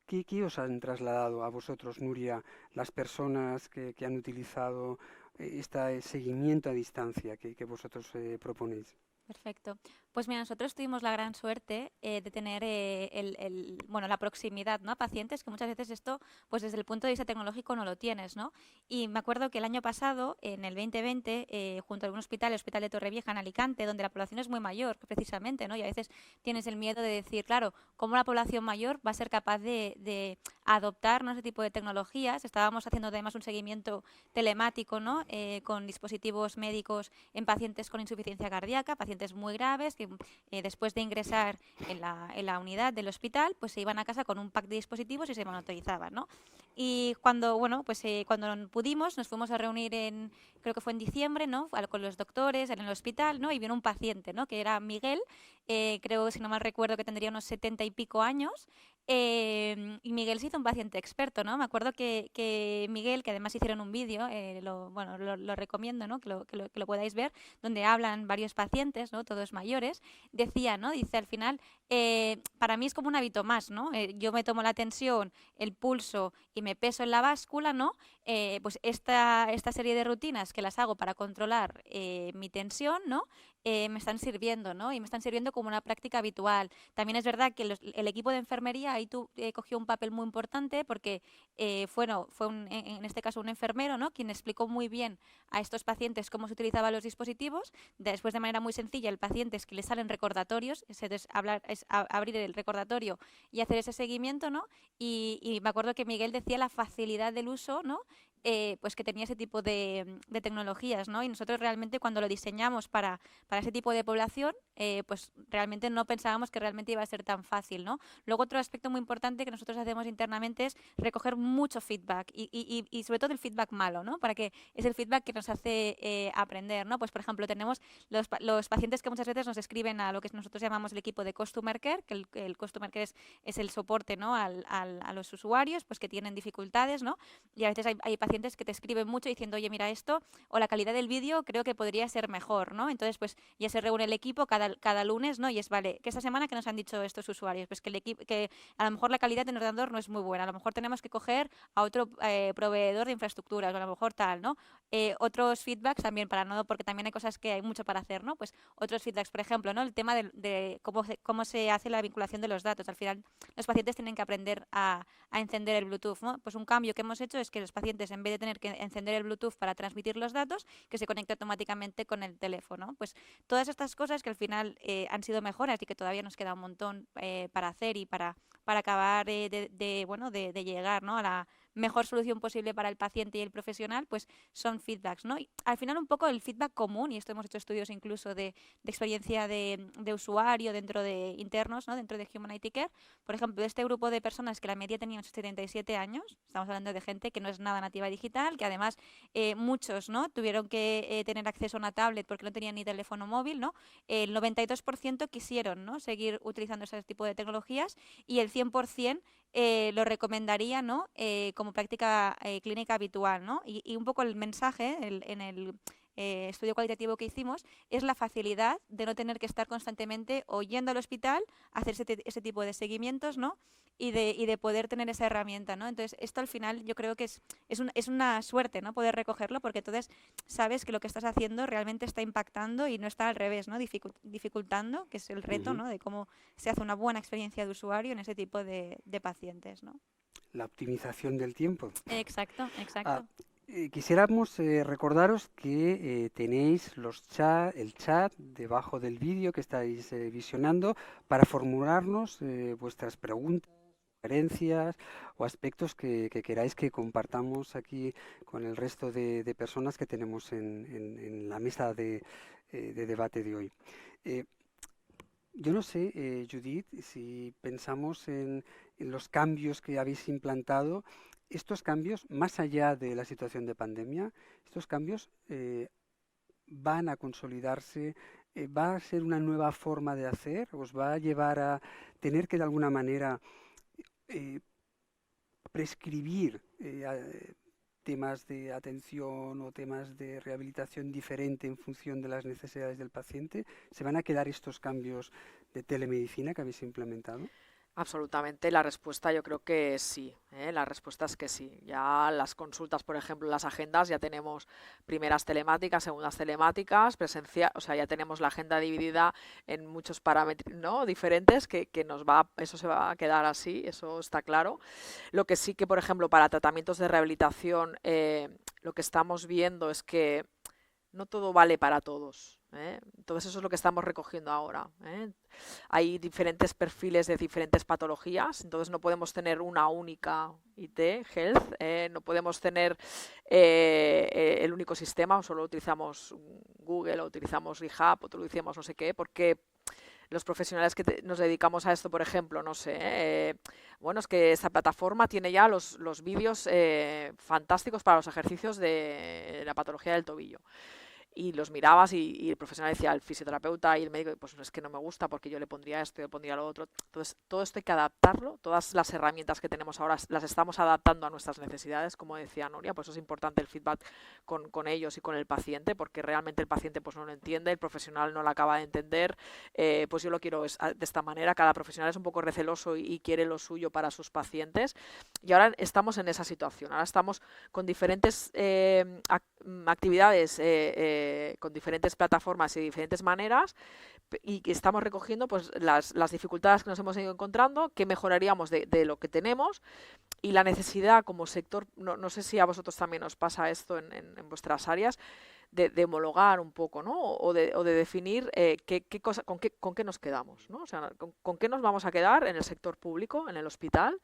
¿qué os han trasladado a vosotros, Nuria, las personas que han utilizado este seguimiento a distancia que vosotros proponéis? Perfecto. Pues mira, nosotros tuvimos la gran suerte de tener bueno, la proximidad, ¿no?, a pacientes, que muchas veces esto, pues desde el punto de vista tecnológico no lo tienes, ¿no? Y me acuerdo que el año pasado, en el 2020, junto a un hospital, el Hospital de Torrevieja en Alicante, donde la población es muy mayor, precisamente, ¿no? Y a veces tienes el miedo de decir, claro, ¿cómo la población mayor va a ser capaz de adoptar, ¿no?, ese tipo de tecnologías? Estábamos haciendo además un seguimiento telemático, ¿no?, con dispositivos médicos en pacientes con insuficiencia cardíaca, pacientes muy graves, que después de ingresar en la unidad del hospital, pues se iban a casa con un pack de dispositivos y se monitorizaban, ¿no? Y cuando, bueno, pues cuando pudimos, nos fuimos a reunir creo que fue en diciembre, ¿no?, con los doctores en el hospital, ¿no? Y vino un paciente, ¿no?, que era Miguel, creo, si no mal recuerdo, que tendría unos 70 y pico años, y Miguel se hizo un paciente experto, ¿no? Me acuerdo que Miguel, que además hicieron un vídeo, bueno, lo recomiendo, ¿no?, que lo podáis ver, donde hablan varios pacientes, ¿no?, todos mayores, decía, ¿no?, dice al final, para mí es como un hábito más, ¿no? Yo me tomo la tensión, el pulso y me peso en la báscula, ¿no? Pues esta serie de rutinas que las hago para controlar mi tensión, ¿no?, me están sirviendo, ¿no? Y me están sirviendo como una práctica habitual. También es verdad que el equipo de enfermería ahí cogió un papel muy importante porque fue en este caso un enfermero, ¿no?, quien explicó muy bien a estos pacientes cómo se utilizaban los dispositivos. Después, de manera muy sencilla, el paciente es que le salen recordatorios, abrir el recordatorio y hacer ese seguimiento, ¿no? Y me acuerdo que Miguel decía la facilidad del uso, ¿no?, pues que tenía ese tipo de tecnologías, ¿no? Y nosotros realmente cuando lo diseñamos para ese tipo de población, pues realmente no pensábamos que realmente iba a ser tan fácil, ¿no? Luego otro aspecto muy importante que nosotros hacemos internamente es recoger mucho feedback y sobre todo el feedback malo, ¿no? Para que es el feedback que nos hace aprender, ¿no? Pues por ejemplo tenemos los pacientes que muchas veces nos escriben a lo que nosotros llamamos el equipo de Customer Care, que el Customer Care es el soporte, ¿no?, a los usuarios, pues que tienen dificultades, ¿no? Y a veces hay pacientes que te escriben mucho diciendo, oye, mira esto, o la calidad del vídeo creo que podría ser mejor, ¿no? Entonces, pues ya se reúne el equipo cada lunes, ¿no? Y es, vale, que esta semana que nos han dicho estos usuarios, pues que a lo mejor la calidad del ordenador no es muy buena, a lo mejor tenemos que coger a otro proveedor de infraestructuras, o a lo mejor tal, ¿no? Otros feedbacks también, porque también hay cosas que hay mucho para hacer, ¿no? Pues otros feedbacks, por ejemplo, ¿no?, el tema de cómo se hace la vinculación de los datos. Al final, los pacientes tienen que aprender a encender el Bluetooth, ¿no? Pues un cambio que hemos hecho es que los pacientes, en vez de tener que encender el Bluetooth para transmitir los datos, que se conecte automáticamente con el teléfono. Pues todas estas cosas que al final han sido mejoras y que todavía nos queda un montón para hacer y para acabar de llegar, ¿no?, a la mejor solución posible para el paciente y el profesional, pues son feedbacks, ¿no? Y al final un poco el feedback común, y esto hemos hecho estudios incluso de experiencia de usuario dentro de internos, ¿no?, dentro de Human IT Care. Por ejemplo, de este grupo de personas que la media tenía 77 años, estamos hablando de gente que no es nada nativa digital, que además muchos, ¿no?, tuvieron que tener acceso a una tablet porque no tenían ni teléfono móvil, ¿no? El 92% quisieron, ¿no?, seguir utilizando ese tipo de tecnologías y el 100% lo recomendaría, ¿no?, como práctica clínica habitual, ¿no? Y un poco el mensaje en el estudio cualitativo que hicimos es la facilidad de no tener que estar constantemente o yendo al hospital a hacer ese tipo de seguimientos, ¿no? Y de poder tener esa herramienta, ¿no? Entonces, esto al final yo creo que es una suerte, ¿no?, poder recogerlo, porque entonces sabes que lo que estás haciendo realmente está impactando y no está al revés, ¿no?, dificultando, que es el reto, ¿no?, de cómo se hace una buena experiencia de usuario en ese tipo de pacientes, ¿no? La optimización del tiempo. Exacto, exacto. Quisiéramos recordaros que tenéis el chat debajo del vídeo que estáis visionando para formularnos vuestras preguntas, sugerencias o aspectos que queráis que compartamos aquí con el resto de personas que tenemos en la mesa de debate de hoy. Yo no sé, Judith, si pensamos en los cambios que habéis implantado, estos cambios, más allá de la situación de pandemia, estos cambios van a consolidarse, va a ser una nueva forma de hacer, os va a llevar a tener que de alguna manera eh, prescribir temas de atención o temas de rehabilitación diferente en función de las necesidades del paciente. ¿Se van a quedar estos cambios de telemedicina que habéis implementado? Absolutamente, la respuesta yo creo que sí, la respuesta es que sí. Ya las consultas, por ejemplo, las agendas, ya tenemos primeras telemáticas, segundas telemáticas, presencia, o sea, ya tenemos la agenda dividida en muchos parámetros, ¿no? diferentes que eso se va a quedar así, eso está claro. Lo que sí que, por ejemplo, para tratamientos de rehabilitación, lo que estamos viendo es que no todo vale para todos. Entonces eso es lo que estamos recogiendo ahora. Hay diferentes perfiles de diferentes patologías, entonces no podemos tener una única IT, Health, no podemos tener el único sistema, o solo utilizamos Google, o utilizamos Rehab, o utilizamos no sé qué, porque los profesionales que nos dedicamos a esto, por ejemplo, no sé, bueno, es que esta plataforma tiene ya los vídeos fantásticos para los ejercicios de la patología del tobillo. Y los mirabas y el profesional decía, el fisioterapeuta y el médico, pues es que no me gusta porque yo le pondría esto, yo le pondría lo otro. Entonces, todo esto hay que adaptarlo, todas las herramientas que tenemos ahora las estamos adaptando a nuestras necesidades, como decía Nuria, por eso es importante el feedback con ellos y con el paciente, porque realmente el paciente pues no lo entiende, el profesional no lo acaba de entender, pues yo lo quiero de esta manera, cada profesional es un poco receloso y quiere lo suyo para sus pacientes, y ahora estamos en esa situación, ahora estamos con diferentes actividades, con diferentes plataformas y diferentes maneras, y que estamos recogiendo pues las dificultades que nos hemos ido encontrando, qué mejoraríamos de lo que tenemos, y la necesidad como sector, no sé si a vosotros también os pasa esto en vuestras áreas, de homologar un poco, ¿no? O de definir con qué nos quedamos, ¿no? O sea, con qué nos vamos a quedar en el sector público, en el hospital.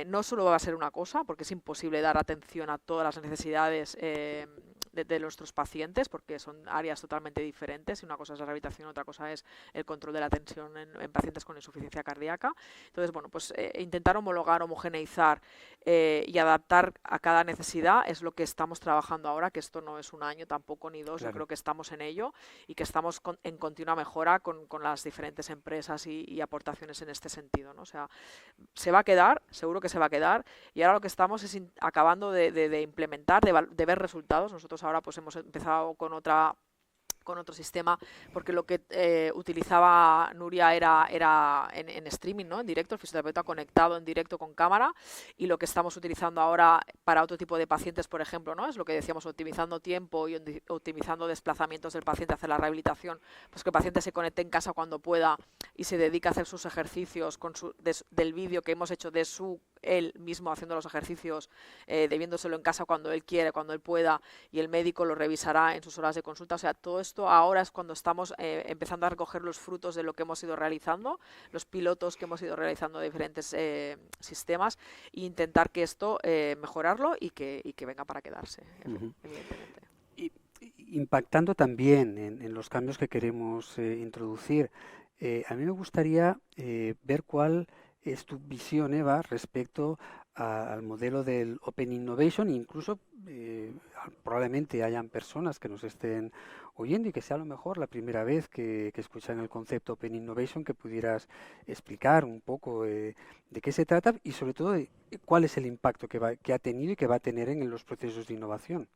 No solo va a ser una cosa, porque es imposible dar atención a todas las necesidades de nuestros pacientes, porque son áreas totalmente diferentes, y una cosa es la rehabilitación, otra cosa es el control de la tensión en pacientes con insuficiencia cardíaca. Entonces, bueno, pues intentar homologar, homogeneizar y adaptar a cada necesidad es lo que estamos trabajando ahora, que esto no es un año tampoco ni dos, Claro. yo creo que estamos en ello y que estamos en continua mejora con las diferentes empresas y aportaciones en este sentido, ¿no? O sea, se va a quedar, seguro que se va a quedar, y ahora lo que estamos es acabando de implementar, de ver resultados. Nosotros ahora pues hemos empezado con otro sistema, porque lo que utilizaba Nuria era en streaming, ¿no? En directo, el fisioterapeuta conectado en directo con cámara, y lo que estamos utilizando ahora para otro tipo de pacientes, por ejemplo, ¿no? Es lo que decíamos, optimizando tiempo y optimizando desplazamientos del paciente hacia la rehabilitación, pues que el paciente se conecte en casa cuando pueda y se dedique a hacer sus ejercicios del vídeo que hemos hecho de él mismo haciendo los ejercicios, debiéndoselo en casa cuando él quiere, cuando él pueda, y el médico lo revisará en sus horas de consulta. O sea, todo esto ahora es cuando estamos empezando a recoger los frutos de lo que hemos ido realizando, los pilotos que hemos ido realizando de diferentes sistemas, e intentar que esto mejorarlo y que venga para quedarse, evidentemente. Impactando también en los cambios que queremos introducir, a mí me gustaría ver cuál es tu visión, Eva, respecto al modelo del Open Innovation. Incluso probablemente hayan personas que nos estén oyendo y que sea a lo mejor la primera vez que escuchan el concepto Open Innovation, que pudieras explicar un poco de qué se trata y sobre todo de cuál es el impacto que ha tenido y que va a tener en los procesos de innovación.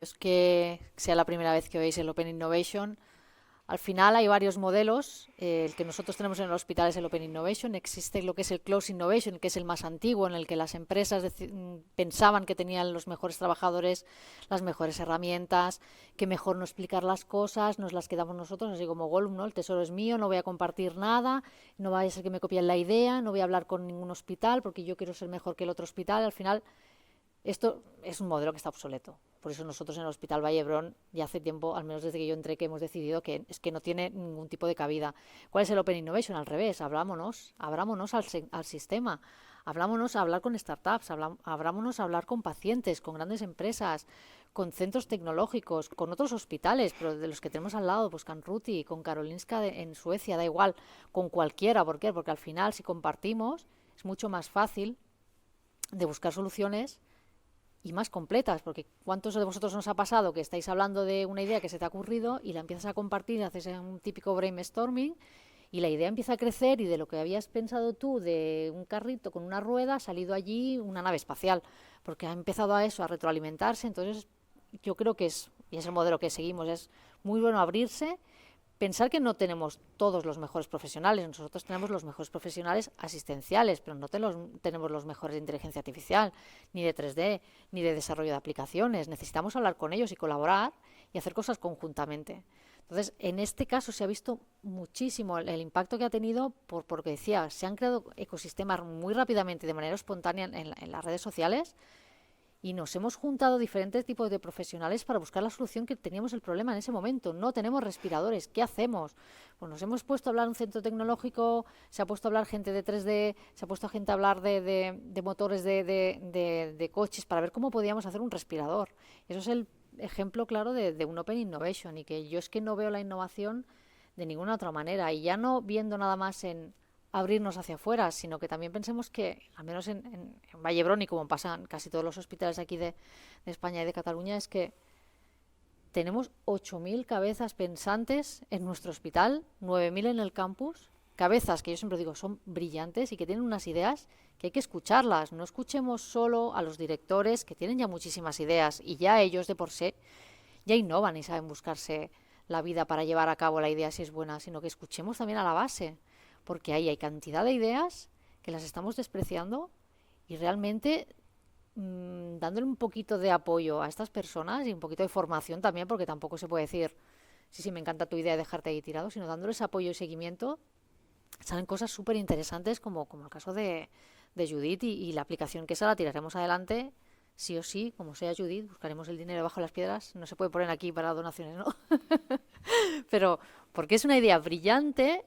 Es que sea la primera vez que veis el Open Innovation. Al final hay varios modelos. El que nosotros tenemos en el hospital es el Open Innovation. Existe lo que es el Closed Innovation, que es el más antiguo, en el que las empresas pensaban que tenían los mejores trabajadores, las mejores herramientas, que mejor no explicar las cosas, nos las quedamos nosotros, así como Gollum, ¿no? El tesoro es mío, no voy a compartir nada, no vaya a ser que me copien la idea, no voy a hablar con ningún hospital porque yo quiero ser mejor que el otro hospital. Al final, esto es un modelo que está obsoleto. Por eso nosotros en el Hospital Vallebrón, ya hace tiempo, al menos desde que yo entré, que hemos decidido que es que no tiene ningún tipo de cabida. ¿Cuál es el Open Innovation? Al revés, abrámonos al sistema, abrámonos a hablar con startups, abrámonos a hablar con pacientes, con grandes empresas, con centros tecnológicos, con otros hospitales, pero de los que tenemos al lado, pues con Ruti, con Karolinska en Suecia, da igual, con cualquiera. ¿Por qué? Porque al final, si compartimos, es mucho más fácil de buscar soluciones y más completas, porque ¿cuántos de vosotros nos ha pasado que estáis hablando de una idea que se te ha ocurrido y la empiezas a compartir, haces un típico brainstorming y la idea empieza a crecer y de lo que habías pensado tú de un carrito con una rueda ha salido allí una nave espacial, porque ha empezado a retroalimentarse? Entonces yo creo que y es el modelo que seguimos, es muy bueno abrirse, pensar que no tenemos todos los mejores profesionales. Nosotros tenemos los mejores profesionales asistenciales, pero no tenemos los mejores de inteligencia artificial, ni de 3D, ni de desarrollo de aplicaciones. Necesitamos hablar con ellos y colaborar y hacer cosas conjuntamente. Entonces, en este caso se ha visto muchísimo el impacto que ha tenido porque decía, se han creado ecosistemas muy rápidamente y de manera espontánea en las redes sociales, y nos hemos juntado diferentes tipos de profesionales para buscar la solución que teníamos el problema en ese momento. No tenemos respiradores, ¿qué hacemos? Pues nos hemos puesto a hablar en un centro tecnológico, se ha puesto a hablar gente de 3D, se ha puesto a gente a hablar de motores de coches para ver cómo podíamos hacer un respirador. Eso es el ejemplo claro de un Open Innovation, y que yo es que no veo la innovación de ninguna otra manera, y ya no viendo nada más en abrirnos hacia afuera, sino que también pensemos que, al menos en Vallebrón, y como pasa en casi todos los hospitales aquí de España y de Cataluña, es que tenemos 8.000 cabezas pensantes en nuestro hospital, 9.000 en el campus, cabezas que yo siempre digo son brillantes y que tienen unas ideas que hay que escucharlas. No escuchemos solo a los directores, que tienen ya muchísimas ideas y ya ellos de por sí ya innovan y saben buscarse la vida para llevar a cabo la idea si es buena, sino que escuchemos también a la base, porque ahí hay cantidad de ideas que las estamos despreciando, y realmente dándole un poquito de apoyo a estas personas y un poquito de formación también, porque tampoco se puede decir, sí, me encanta tu idea de dejarte ahí tirado, sino dándoles apoyo y seguimiento, salen cosas súper interesantes como el caso de Judith y la aplicación, que esa la tiraremos adelante, sí o sí, como sea Judith, buscaremos el dinero bajo las piedras, no se puede poner aquí para donaciones, ¿no? Pero porque es una idea brillante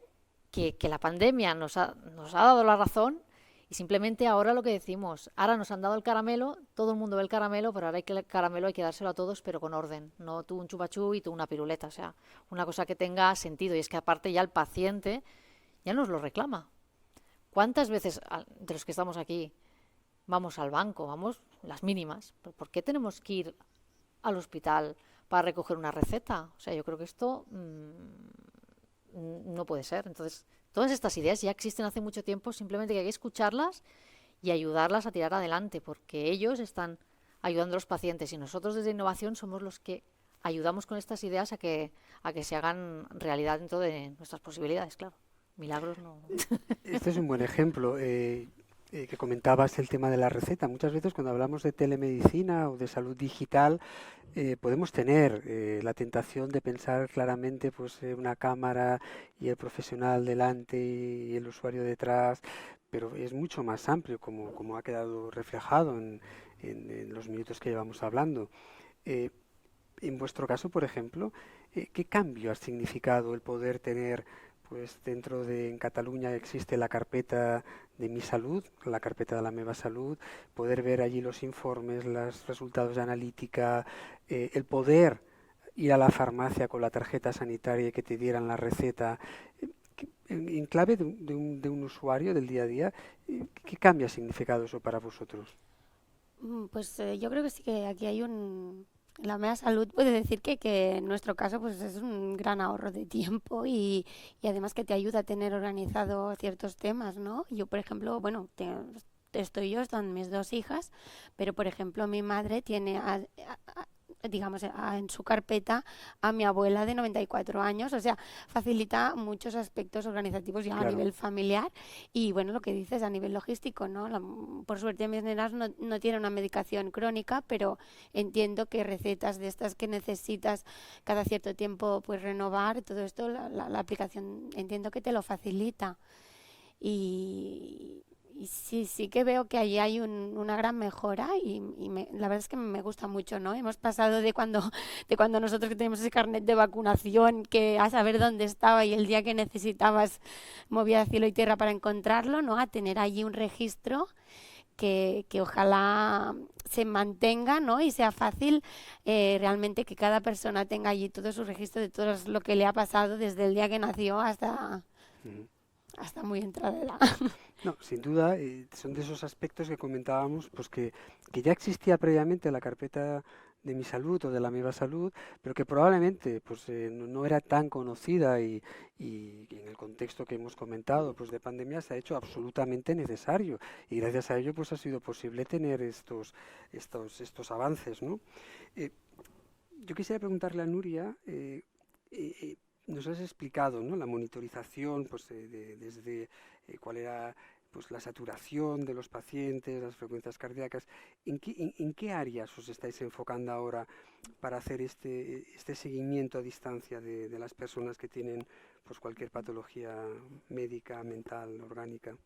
que la pandemia nos ha dado la razón, y simplemente ahora lo que decimos, ahora nos han dado el caramelo, todo el mundo ve el caramelo, pero ahora el caramelo hay que dárselo a todos, pero con orden, no tú un chupachú y tú una piruleta, o sea, una cosa que tenga sentido, y es que aparte ya el paciente ya nos lo reclama. ¿Cuántas veces de los que estamos aquí vamos al banco, vamos las mínimas? ¿Por qué tenemos que ir al hospital para recoger una receta? O sea, yo creo que esto no puede ser. Entonces, todas estas ideas ya existen hace mucho tiempo, simplemente que hay que escucharlas y ayudarlas a tirar adelante, porque ellos están ayudando a los pacientes, y nosotros desde innovación somos los que ayudamos con estas ideas a que se hagan realidad dentro de nuestras posibilidades, claro. Milagros no. Este es un buen ejemplo. Que comentabas el tema de la receta. Muchas veces cuando hablamos de telemedicina o de salud digital, podemos tener la tentación de pensar claramente pues una cámara y el profesional delante y el usuario detrás, pero es mucho más amplio, como ha quedado reflejado en los minutos que llevamos hablando. En vuestro caso, por ejemplo, ¿qué cambio ha significado el poder tener, pues en Cataluña existe la carpeta de Mi Salud, la carpeta de la Meva Salud, poder ver allí los informes, los resultados de analítica, el poder ir a la farmacia con la tarjeta sanitaria y que te dieran la receta, en clave de un usuario del día a día, ¿qué cambio ha significado eso para vosotros? Pues yo creo que sí, que aquí hay la Meva Salud puede decir que en nuestro caso pues es un gran ahorro de tiempo, y además que te ayuda a tener organizado ciertos temas, ¿no? Yo, por ejemplo, bueno, están mis dos hijas, pero por ejemplo mi madre tiene digamos, en su carpeta a mi abuela de 94 años, o sea, facilita muchos aspectos organizativos ya a nivel familiar, y bueno, lo que dices a nivel logístico, ¿no? Por suerte mis nenas no tienen una medicación crónica, pero entiendo que recetas de estas que necesitas cada cierto tiempo pues renovar, todo esto, la aplicación entiendo que te lo facilita. Y sí que veo que allí hay una gran mejora, y la verdad es que me gusta mucho, ¿no? Hemos pasado de cuando nosotros que teníamos ese carnet de vacunación, que a saber dónde estaba y el día que necesitabas movía cielo y tierra para encontrarlo, ¿no? A tener allí un registro que ojalá se mantenga, ¿no? Y sea fácil realmente que cada persona tenga allí todo su registro de todo lo que le ha pasado desde el día que nació hasta muy entrada de edad. No, sin duda, son de esos aspectos que comentábamos, pues que ya existía previamente la carpeta de Mi Salud o de la Meva Salud, pero que probablemente pues no era tan conocida, y en el contexto que hemos comentado pues de pandemia se ha hecho absolutamente necesario, y gracias a ello pues ha sido posible tener estos avances, ¿no? Yo quisiera preguntarle a Nuria, nos has explicado, ¿no?, la monitorización, pues, desde cuál era, pues, la saturación de los pacientes, las frecuencias cardíacas. ¿En qué áreas os estáis enfocando ahora para hacer este seguimiento a distancia de las personas que tienen, pues, cualquier patología médica, mental, orgánica?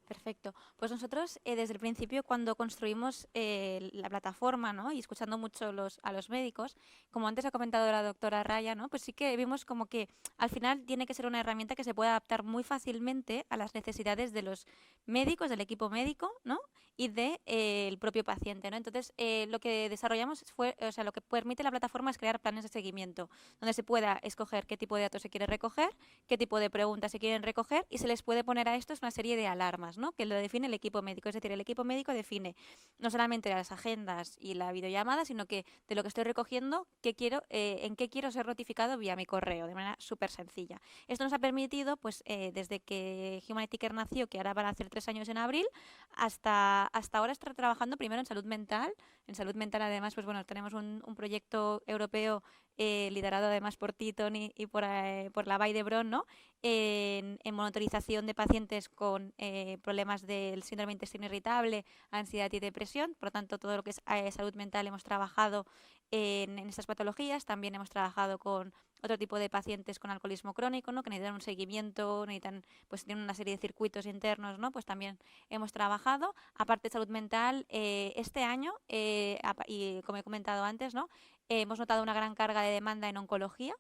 Perfecto. Pues nosotros desde el principio, cuando construimos la plataforma, ¿no?, y escuchando mucho a los médicos, como antes ha comentado la doctora Raya, ¿no?, pues sí que vimos como que al final tiene que ser una herramienta que se pueda adaptar muy fácilmente a las necesidades de los médicos, del equipo médico, ¿no?, y del propio paciente, ¿no? Entonces, lo que desarrollamos o sea, lo que permite la plataforma es crear planes de seguimiento, donde se pueda escoger qué tipo de datos se quiere recoger, qué tipo de preguntas se quieren recoger, y se les puede poner a estos una serie de alarmas, ¿no?, que lo define el equipo médico. Es decir, el equipo médico define no solamente las agendas y la videollamada, sino que de lo que estoy recogiendo, en qué quiero ser notificado vía mi correo, de manera súper sencilla. Esto nos ha permitido, pues, desde que Humanity Care nació, que ahora van a hacer 3 años en abril, hasta ahora estar trabajando primero en salud mental. En salud mental, además, pues bueno, tenemos un proyecto europeo liderado además por Titon y por la Vall d'Hebron, ¿no?, en monitorización de pacientes con problemas del síndrome de intestino irritable, ansiedad y depresión. Por lo tanto, todo lo que es salud mental hemos trabajado en estas patologías. También hemos trabajado con otro tipo de pacientes con alcoholismo crónico, ¿no?, que necesitan un seguimiento, pues tienen una serie de circuitos internos, ¿no?, pues también hemos trabajado. Aparte de salud mental, este año, y como he comentado antes, ¿no?, hemos notado una gran carga de demanda en oncología.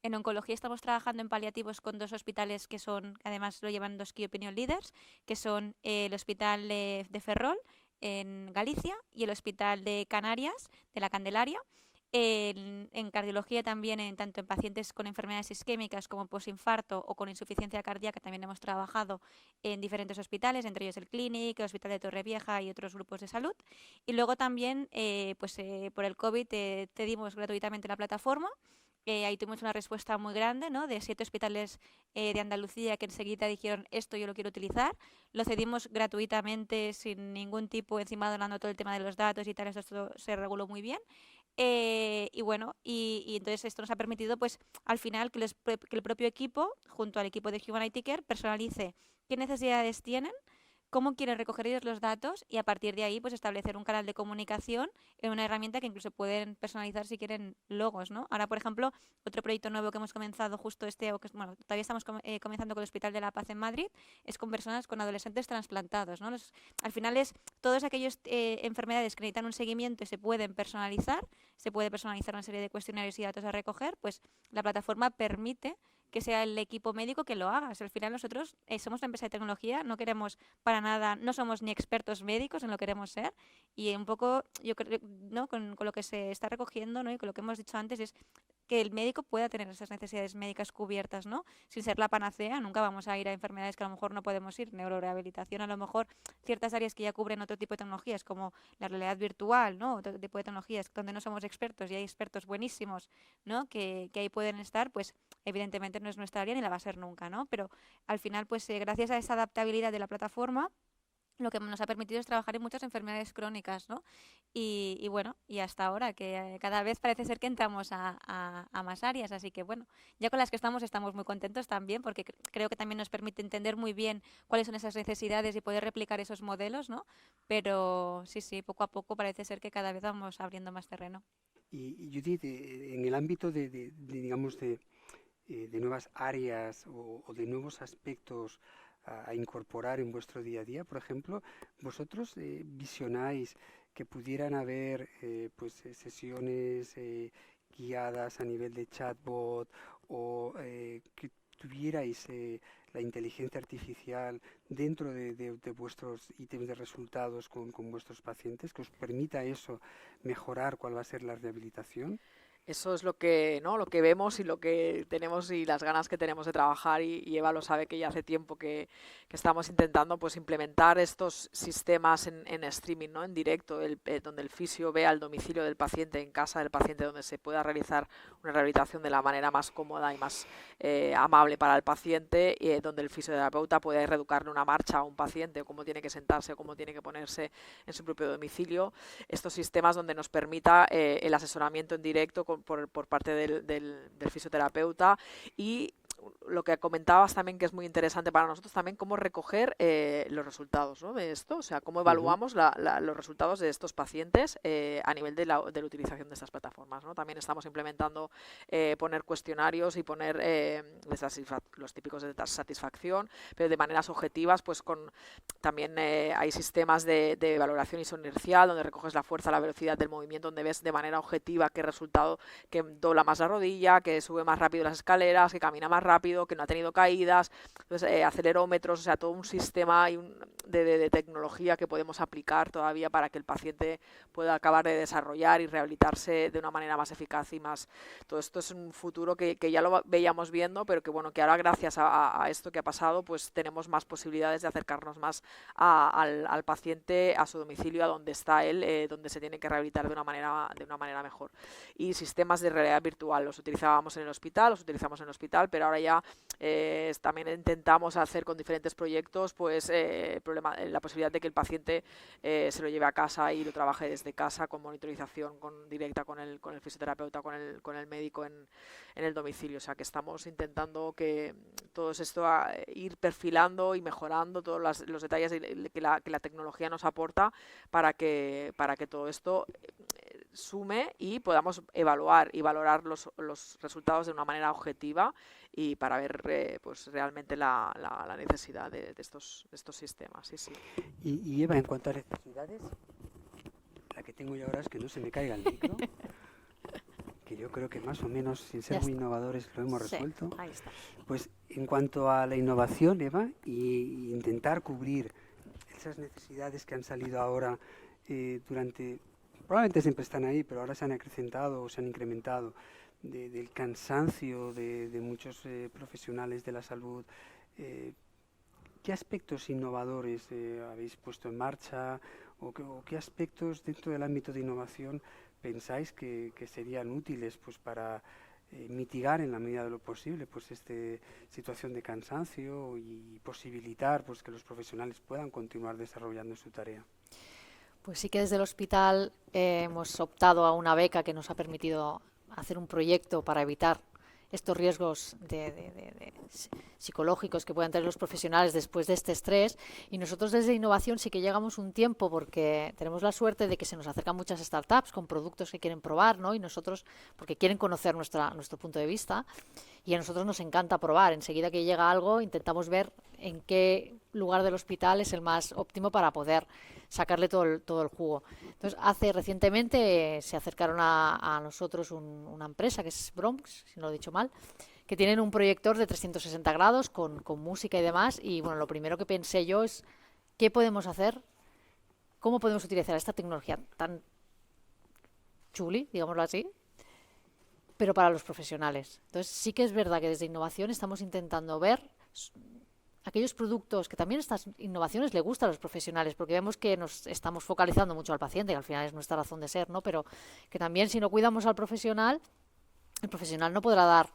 En oncología estamos trabajando en paliativos con 2 hospitales que son, además lo llevan 2 Key Opinion Leaders, que son el Hospital de Ferrol en Galicia y el Hospital de Canarias, de la Candelaria. En cardiología también, tanto en pacientes con enfermedades isquémicas como posinfarto o con insuficiencia cardíaca, también hemos trabajado en diferentes hospitales, entre ellos el Clínic, el Hospital de Torrevieja y otros grupos de salud. Y luego también, por el COVID, cedimos gratuitamente la plataforma. Ahí tuvimos una respuesta muy grande, ¿no?, de 7 hospitales de Andalucía que enseguida dijeron esto yo lo quiero utilizar. Lo cedimos gratuitamente, sin ningún tipo, encima hablando todo el tema de los datos y tal, esto se reguló muy bien. Y bueno, y entonces esto nos ha permitido, pues, al final que el propio equipo, junto al equipo de Humanity Care, personalice qué necesidades tienen, cómo quieren recoger ellos los datos, y a partir de ahí, pues, establecer un canal de comunicación en una herramienta que incluso pueden personalizar si quieren logos, ¿no? Ahora, por ejemplo, otro proyecto nuevo que hemos comenzado justo bueno, todavía estamos comenzando con el Hospital de la Paz en Madrid, es con personas con adolescentes trasplantados, ¿no? Al final es todas aquellas enfermedades que necesitan un seguimiento y se puede personalizar una serie de cuestionarios y datos a recoger, pues la plataforma permite que sea el equipo médico que lo haga. O sea, al final nosotros somos una empresa de tecnología, no queremos para nada, no somos ni expertos médicos, no lo queremos ser, y un poco, yo creo, ¿no?, con lo que se está recogiendo, ¿no?, y con lo que hemos dicho antes, es que el médico pueda tener esas necesidades médicas cubiertas, ¿no?, sin ser la panacea. Nunca vamos a ir a enfermedades que a lo mejor no podemos ir, neurorehabilitación, a lo mejor ciertas áreas que ya cubren otro tipo de tecnologías, como la realidad virtual, ¿no?, otro tipo de tecnologías donde no somos expertos y hay expertos buenísimos, ¿no?, que ahí pueden estar, pues evidentemente no es nuestra área ni la va a ser nunca, ¿no? Pero al final, pues gracias a esa adaptabilidad de la plataforma, lo que nos ha permitido es trabajar en muchas enfermedades crónicas, ¿no? Y bueno, y hasta ahora, que cada vez parece ser que entramos a más áreas, así que bueno, ya con las que estamos muy contentos también, porque creo que también nos permite entender muy bien cuáles son esas necesidades y poder replicar esos modelos, ¿no? Pero sí, poco a poco parece ser que cada vez vamos abriendo más terreno. Y Judith, en el ámbito digamos, de nuevas áreas o de nuevos aspectos a incorporar en vuestro día a día, por ejemplo, vosotros visionáis que pudieran haber sesiones guiadas a nivel de chatbot, o que tuvierais la inteligencia artificial dentro de vuestros ítems de resultados con vuestros pacientes, que os permita eso mejorar cuál va a ser la rehabilitación. Eso es lo que, ¿no?, lo que vemos y lo que tenemos y las ganas que tenemos de trabajar, y Eva lo sabe, que ya hace tiempo que estamos intentando, pues, implementar estos sistemas en streaming, ¿no?, en directo, donde el fisio vea el domicilio del paciente, en casa del paciente, donde se pueda realizar una rehabilitación de la manera más cómoda y más amable para el paciente, donde el fisioterapeuta pueda reeducarle una marcha a un paciente, cómo tiene que sentarse, cómo tiene que ponerse en su propio domicilio. Estos sistemas donde nos permita el asesoramiento en directo por parte del fisioterapeuta. Y lo que comentabas también, que es muy interesante para nosotros también, cómo recoger los resultados, ¿no?, de esto, o sea, cómo evaluamos los resultados de estos pacientes a nivel de la utilización de estas plataformas, ¿no? También estamos implementando poner cuestionarios y poner los típicos de satisfacción, pero de maneras objetivas, pues también hay sistemas de valoración isoinercial, donde recoges la fuerza, la velocidad del movimiento, donde ves de manera objetiva qué resultado, que dobla más la rodilla, que sube más rápido las escaleras, que camina más rápido, que no ha tenido caídas, entonces, acelerómetros, o sea, todo un sistema de tecnología que podemos aplicar todavía para que el paciente pueda acabar de desarrollar y rehabilitarse de una manera más eficaz y más. Todo esto es un futuro que ya lo veíamos viendo, pero que bueno, que ahora gracias a esto que ha pasado, pues tenemos más posibilidades de acercarnos más al paciente, a su domicilio, a donde está él, donde se tiene que rehabilitar de una manera mejor. Y sistemas de realidad virtual los utilizábamos en el hospital, pero ahora ya también intentamos hacer con diferentes proyectos pues la posibilidad de que el paciente se lo lleve a casa y lo trabaje desde casa con monitorización directa con el fisioterapeuta, con el médico en el domicilio. O sea, que estamos intentando que todo esto ir perfilando y mejorando todos los detalles que la tecnología nos aporta para que todo esto sume y podamos evaluar y valorar los resultados de una manera objetiva y para ver pues realmente la necesidad de estos sistemas. Sí, sí. Y Eva, en cuanto a necesidades, la que tengo yo ahora es que no se me caiga el micro, que yo creo que más o menos, sin ser muy innovadores, lo hemos resuelto. Ahí está. Pues en cuanto a la innovación, Eva, y intentar cubrir esas necesidades que han salido ahora probablemente siempre están ahí, pero ahora se han acrecentado o se han incrementado, del cansancio de muchos profesionales de la salud. ¿Qué aspectos innovadores habéis puesto en marcha o qué aspectos dentro del ámbito de innovación pensáis que serían útiles pues para mitigar en la medida de lo posible pues esta situación de cansancio y posibilitar pues que los profesionales puedan continuar desarrollando su tarea? Pues sí que desde el hospital hemos optado a una beca que nos ha permitido hacer un proyecto para evitar estos riesgos psicológicos que puedan tener los profesionales después de este estrés. Y nosotros desde innovación sí que llegamos un tiempo porque tenemos la suerte de que se nos acercan muchas startups con productos que quieren probar, ¿no? Y nosotros, porque quieren conocer nuestro punto de vista, y a nosotros nos encanta probar. Enseguida que llega algo, intentamos ver en qué lugar del hospital es el más óptimo para poder sacarle todo el jugo. Entonces, recientemente se acercaron a nosotros una empresa que es Bronx, si no lo he dicho mal, que tienen un proyector de 360 grados con música y demás. Y bueno, lo primero que pensé yo es qué podemos hacer, cómo podemos utilizar esta tecnología tan chuli, digámoslo así, pero para los profesionales. Entonces, sí que es verdad que desde innovación estamos intentando ver aquellos productos que también estas innovaciones le gustan a los profesionales, porque vemos que nos estamos focalizando mucho al paciente, que al final es nuestra razón de ser, ¿no? Pero que también si no cuidamos al profesional, el profesional no podrá dar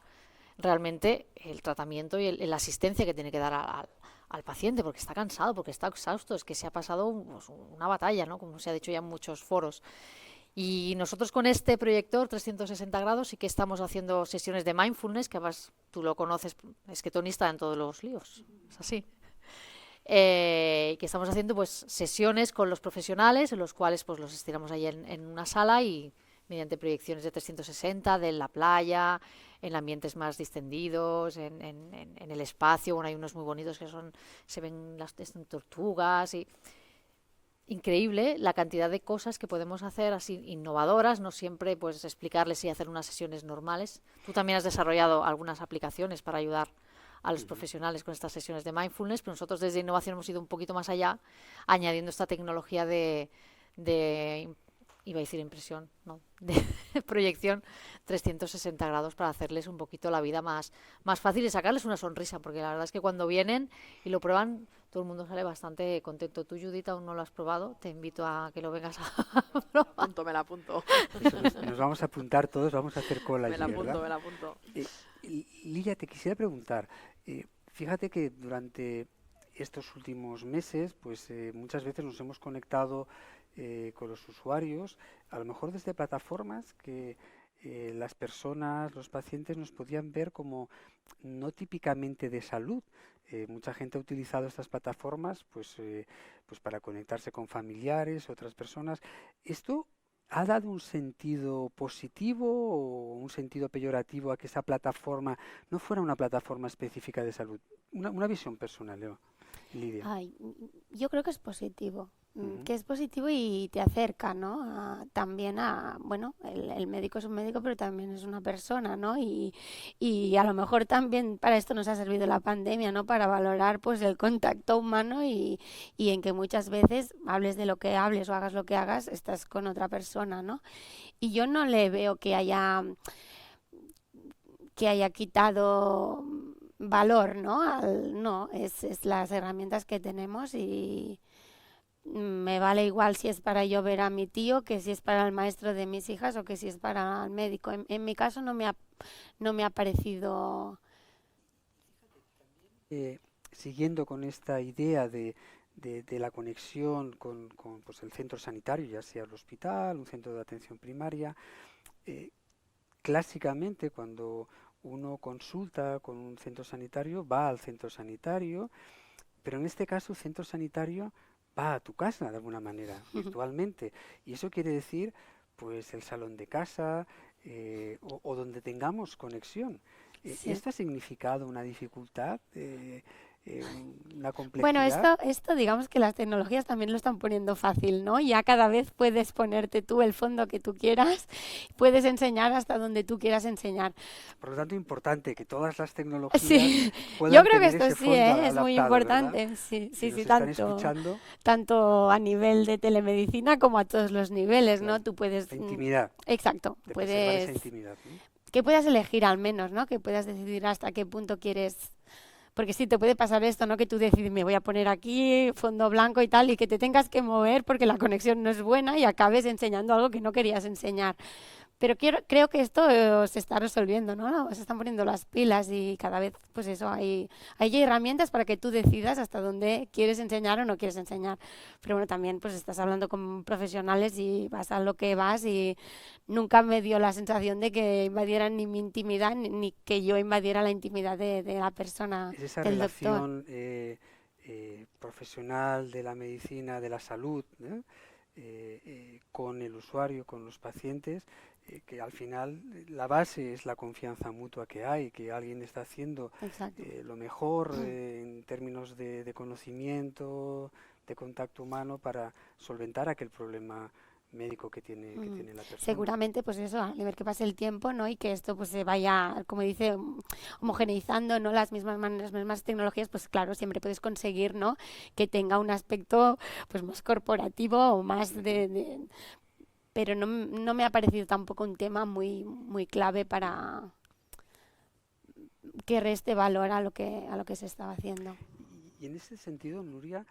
realmente el tratamiento y la asistencia que tiene que dar al paciente, porque está cansado, porque está exhausto, es que se ha pasado una batalla, ¿no? Como se ha dicho ya en muchos foros. Y nosotros con este proyector 360 grados sí que estamos haciendo sesiones de mindfulness, que además tú lo conoces, es que Tony está en todos los líos, es así. Que estamos haciendo pues sesiones con los profesionales, en los cuales pues los estiramos ahí en una sala y mediante proyecciones de 360 de la playa, en ambientes más distendidos, en el espacio. Bueno, hay unos muy bonitos que se ven las tortugas y... Increíble la cantidad de cosas que podemos hacer así innovadoras, no siempre pues explicarles y hacer unas sesiones normales. Tú también has desarrollado algunas aplicaciones para ayudar a los profesionales con estas sesiones de mindfulness, pero nosotros desde innovación hemos ido un poquito más allá, añadiendo esta tecnología de iba a decir impresión, no, de proyección 360 grados para hacerles un poquito la vida más fácil y sacarles una sonrisa, porque la verdad es que cuando vienen y lo prueban, todo el mundo sale bastante contento. Tú, Judith, aún no lo has probado, te invito a que lo vengas a probar. Me la apunto. Eso nos vamos a apuntar todos, vamos a hacer cola allí, ¿verdad? Me la apunto. Lilia, te quisiera preguntar, fíjate que durante estos últimos meses, pues muchas veces nos hemos conectado con los usuarios, a lo mejor desde plataformas que las personas, los pacientes nos podían ver como no típicamente de salud. Mucha gente ha utilizado estas plataformas pues para conectarse con familiares, otras personas. ¿Esto ha dado un sentido positivo o un sentido peyorativo a que esa plataforma no fuera una plataforma específica de salud? Una visión personal, Eva. Lidia. Ay, yo creo que es positivo, Ujú. que es positivo y te acerca, ¿no? También bueno, el médico es un médico, pero también es una persona, ¿no? Y a lo mejor también para esto nos ha servido la pandemia, ¿no? Para valorar pues el contacto humano y en que muchas veces hables de lo que hables o hagas lo que hagas, estás con otra persona, ¿no? Y yo no le veo que haya quitado valor, ¿no? No, es las herramientas que tenemos y me vale igual si es para yo ver a mi tío que si es para el maestro de mis hijas o que si es para el médico. En mi caso no me ha parecido. eh, Siguiendo con esta idea de la conexión con, pues, el centro sanitario, ya sea el hospital, un centro de atención primaria, eh, clásicamente cuando uno consulta con un centro sanitario, va al centro sanitario, pero en este caso el centro sanitario va a tu casa de alguna manera, virtualmente. Y eso quiere decir, pues, el salón de casa o donde tengamos conexión. Sí. ¿Esto ha significado una dificultad, una Bueno, complejidad? esto digamos que las tecnologías también lo están poniendo fácil, ¿no? Ya cada vez puedes ponerte tú el fondo que tú quieras, puedes enseñar hasta donde tú quieras enseñar. Por lo tanto, importante que todas las tecnologías Sí, yo puedan creo que tener esto ese sí, fondo es muy adaptado, ¿verdad? importante, sí, Si sí, sí, nos están tanto, escuchando, tanto a nivel de telemedicina como a todos los niveles, ¿no? claro, Tú puedes, la intimidad, exacto, de preservar esa puedes, intimidad, ¿no? que puedas elegir al menos, ¿no? Que puedas decidir hasta qué punto quieres. Porque sí, te puede pasar esto, ¿no? Que tú decides, me voy a poner aquí, fondo blanco y tal, y que te tengas que mover porque la conexión no es buena y acabes enseñando algo que no querías enseñar. Pero creo que esto se está resolviendo, ¿no? Se están poniendo las pilas y cada vez, pues eso, hay herramientas para que tú decidas hasta dónde quieres enseñar o no quieres enseñar. Pero bueno, también pues estás hablando con profesionales y vas a lo que vas y nunca me dio la sensación de que invadieran ni mi intimidad ni que yo invadiera la intimidad de la persona, Es esa del doctor. relación profesional de la medicina, de la salud, ¿no? Con el usuario, con los pacientes, que al final la base es la confianza mutua que hay, que alguien está haciendo Exacto. lo mejor en términos de conocimiento, de contacto humano para solventar aquel problema médico que Mm. tiene la persona. Seguramente, pues eso, a ver que pase el tiempo, ¿no? Y que esto pues se vaya, como dice, homogeneizando, ¿no? Las mismas maneras, las mismas tecnologías, pues claro, siempre puedes conseguir, ¿no? Que tenga un aspecto pues más corporativo o más Ujú, pero no me ha parecido tampoco un tema muy, muy clave ujú. para que reste valor a lo que se estaba haciendo. Y en ese sentido, Nuria,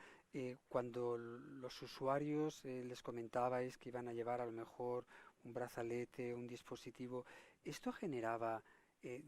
cuando los usuarios les comentabais que iban a llevar a lo mejor un brazalete, un dispositivo, ¿esto generaba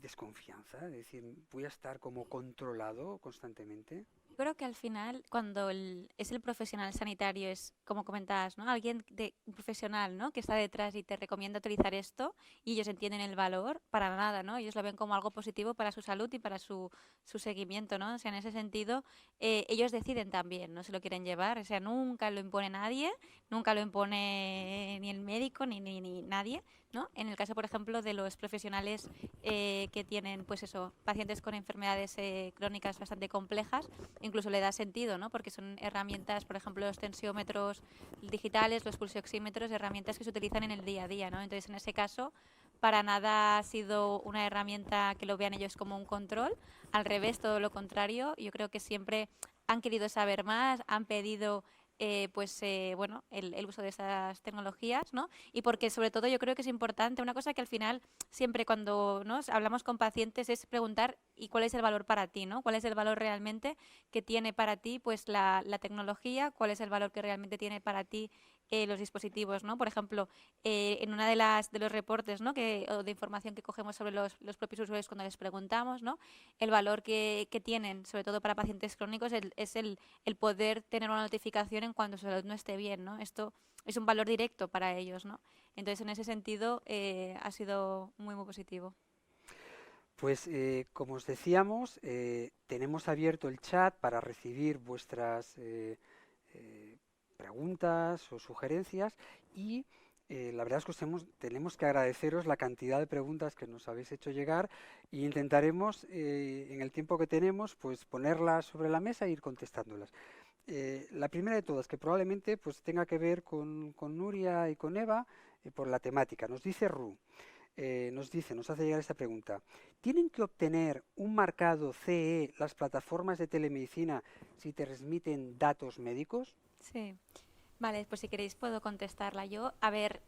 desconfianza? Es decir, ¿voy a estar como controlado constantemente? Yo creo que al final, cuando es el profesional sanitario, es como comentabas, ¿no? Un profesional, ¿no? Que está detrás y te recomienda utilizar esto y ellos entienden el valor, para nada, ¿no? Ellos lo ven como algo positivo para su salud y para su seguimiento, ¿no? O sea, en ese sentido, ellos deciden también, ¿no? Si lo quieren llevar, o sea, nunca lo impone nadie, nunca lo impone ni el médico ni nadie, ¿no? En el caso, por ejemplo, de los profesionales que tienen, pues eso, pacientes con enfermedades crónicas bastante complejas, incluso le da sentido, ¿no? Porque son herramientas, por ejemplo, los tensiómetros digitales, los pulsioxímetros, herramientas que se utilizan en el día a día, ¿no? Entonces, en ese caso, para nada ha sido una herramienta que lo vean ellos como un control, al revés, todo lo contrario, yo creo que siempre han querido saber más, han pedido bueno, el uso de esas tecnologías, ¿no? Y porque sobre todo yo creo que es importante, una cosa que al final siempre cuando nos hablamos con pacientes es preguntar ¿y cuál es el valor para ti, ¿no? ¿Cuál es el valor realmente que tiene para ti pues la tecnología? ¿Cuál es el valor que realmente tiene para ti los dispositivos, ¿no? Por ejemplo, en una de los reportes, ¿no? o de información que cogemos sobre los propios usuarios cuando les preguntamos, ¿no? El valor que tienen, sobre todo para pacientes crónicos, es el poder tener una notificación en cuanto su salud no esté bien, ¿no? Esto es un valor directo para ellos, ¿no? Entonces, en ese sentido, ha sido muy, muy positivo. Pues como os decíamos, tenemos abierto el chat para recibir vuestras preguntas o sugerencias y la verdad es que tenemos que agradeceros la cantidad de preguntas que nos habéis hecho llegar e intentaremos en el tiempo que tenemos pues ponerlas sobre la mesa e ir contestándolas. La primera de todas, que probablemente pues tenga que ver con Nuria y con Eva por la temática. Nos dice Ru. Nos hace llegar esta pregunta. ¿Tienen que obtener un marcado CE las plataformas de telemedicina si te transmiten datos médicos? Sí. Vale, pues si queréis puedo contestarla yo. A ver,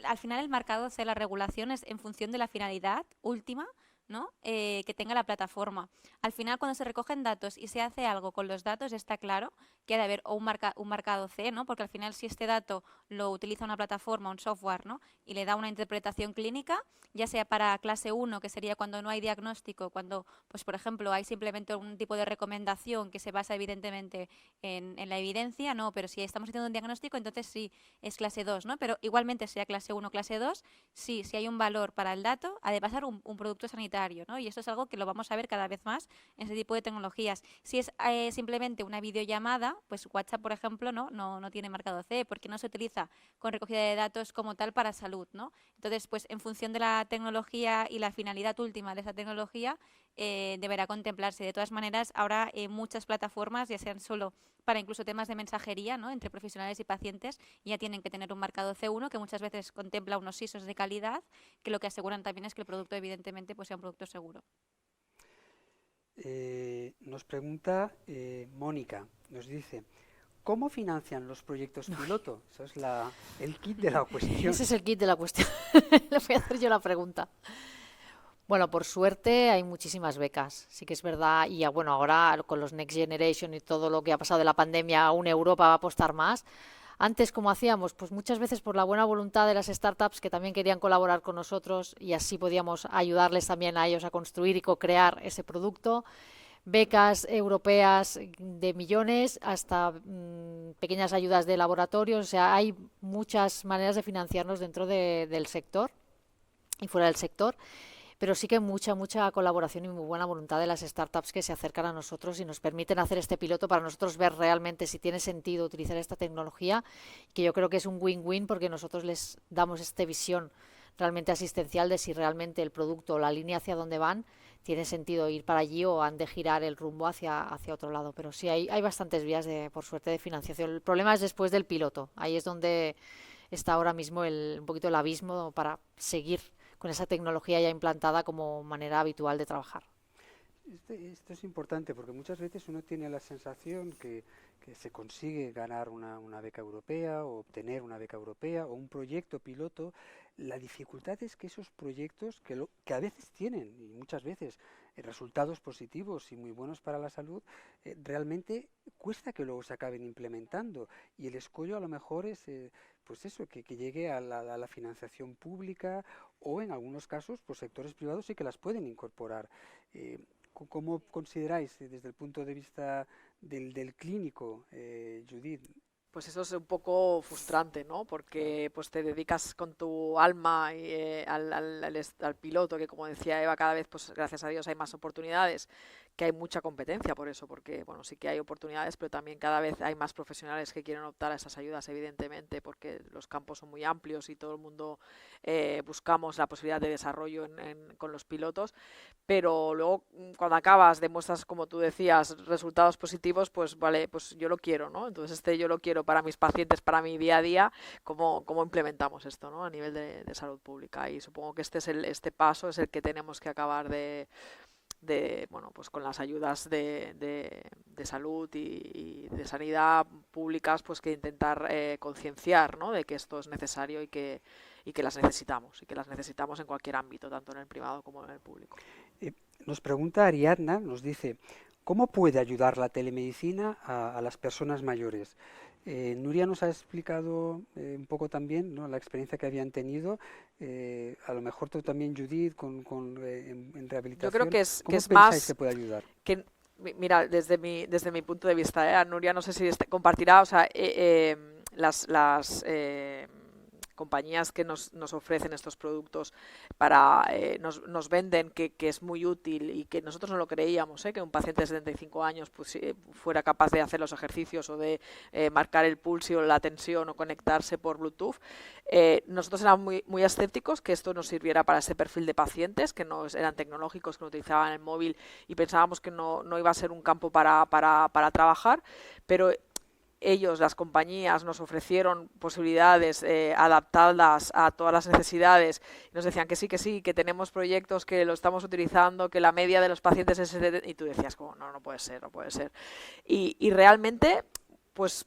al final el marcado CE, la regulación es en función de la finalidad última, ¿no? Que tenga la plataforma. Al final, cuando se recogen datos y se hace algo con los datos, está claro que ha de haber o un marcado CE, ¿no? Porque al final, si este dato lo utiliza una plataforma, un software, ¿no? Y le da una interpretación clínica, ya sea para clase 1, que sería cuando no hay diagnóstico, cuando, pues por ejemplo, hay simplemente un tipo de recomendación que se basa evidentemente en la evidencia, ¿no? Pero si estamos haciendo un diagnóstico, entonces sí, es clase 2, ¿no? Pero igualmente, sea clase 1 o clase 2, sí, si hay un valor para el dato, ha de pasar un producto sanitario, ¿no? Y esto es algo que lo vamos a ver cada vez más en ese tipo de tecnologías. Si es simplemente una videollamada, pues WhatsApp, por ejemplo, no tiene marcado CE porque no se utiliza con recogida de datos como tal para salud, ¿no? Entonces, pues en función de la tecnología y la finalidad última de esa tecnología, deberá contemplarse. De todas maneras, ahora muchas plataformas, ya sean solo para incluso temas de mensajería, ¿no? Entre profesionales y pacientes, ya tienen que tener un marcado C1 que muchas veces contempla unos ISOs de calidad que lo que aseguran también es que el producto evidentemente pues sea un producto seguro. Nos pregunta Mónica, nos dice, ¿cómo financian los proyectos piloto? Eso es el kit de la cuestión. Ese es el kit de la cuestión. Le voy a hacer yo la pregunta. Bueno, por suerte hay muchísimas becas, sí que es verdad, y bueno, ahora con los Next Generation y todo lo que ha pasado de la pandemia, aún Europa va a apostar más. Antes, ¿cómo hacíamos? Pues muchas veces por la buena voluntad de las startups que también querían colaborar con nosotros y así podíamos ayudarles también a ellos a construir y co-crear ese producto. Becas europeas de millones hasta pequeñas ayudas de laboratorios, o sea, hay muchas maneras de financiarnos dentro del sector y fuera del sector. Pero sí que mucha colaboración y muy buena voluntad de las startups que se acercan a nosotros y nos permiten hacer este piloto para nosotros ver realmente si tiene sentido utilizar esta tecnología, que yo creo que es un win-win porque nosotros les damos esta visión realmente asistencial de si realmente el producto o la línea hacia donde van tiene sentido ir para allí o han de girar el rumbo hacia otro lado. Pero sí, hay bastantes vías, por suerte, de financiación. El problema es después del piloto. Ahí es donde está ahora mismo un poquito el abismo para seguir con esa tecnología ya implantada como manera habitual de trabajar. Esto es importante porque muchas veces uno tiene la sensación que se consigue ganar una beca europea o obtener una beca europea o un proyecto piloto. La dificultad es que esos proyectos que a veces tienen, y muchas veces, resultados positivos y muy buenos para la salud, realmente cuesta que luego se acaben implementando. Y el escollo a lo mejor es pues eso, que llegue a la financiación pública o en algunos casos, pues sectores privados sí que las pueden incorporar. ¿Cómo consideráis desde el punto de vista del clínico, Judith? Pues eso es un poco frustrante, ¿no? Porque pues te dedicas con tu alma al piloto, que como decía Eva, cada vez, pues gracias a Dios hay más oportunidades, que hay mucha competencia por eso, porque bueno, sí que hay oportunidades, pero también cada vez hay más profesionales que quieren optar a esas ayudas, evidentemente, porque los campos son muy amplios y todo el mundo buscamos la posibilidad de desarrollo con los pilotos, pero luego cuando acabas demuestras, como tú decías, resultados positivos, pues vale, pues yo lo quiero, ¿no? Entonces yo lo quiero para mis pacientes, para mi día a día, cómo implementamos esto, ¿no? A nivel de salud pública, y supongo que este paso es el que tenemos que acabar de bueno, pues con las ayudas de salud y de sanidad públicas, pues que intentar concienciar, ¿no? De que esto es necesario y que las necesitamos en cualquier ámbito, tanto en el privado como en el público. Nos pregunta Ariadna, nos dice, ¿cómo puede ayudar la telemedicina a las personas mayores? Nuria nos ha explicado un poco también, ¿no?, la experiencia que habían tenido. A lo mejor tú también, Judith, en Yo creo rehabilitación. que es ¿Cómo pensáis más que puede ayudar? que, mira, desde mi punto de vista, a Nuria no sé si compartirá, o sea, las compañías que nos ofrecen estos productos nos venden que es muy útil y que nosotros no lo creíamos, que un paciente de 75 años pues, fuera capaz de hacer los ejercicios o de marcar el pulso o la tensión o conectarse por Bluetooth. Nosotros éramos muy escépticos que esto nos sirviera para ese perfil de pacientes que no eran tecnológicos, que no utilizaban el móvil, y pensábamos que no iba a ser un campo para trabajar, pero las compañías, nos ofrecieron posibilidades adaptadas a todas las necesidades. Nos decían que sí, que tenemos proyectos que lo estamos utilizando, que la media de los pacientes es... Y tú decías, como, no puede ser. Y realmente... Pues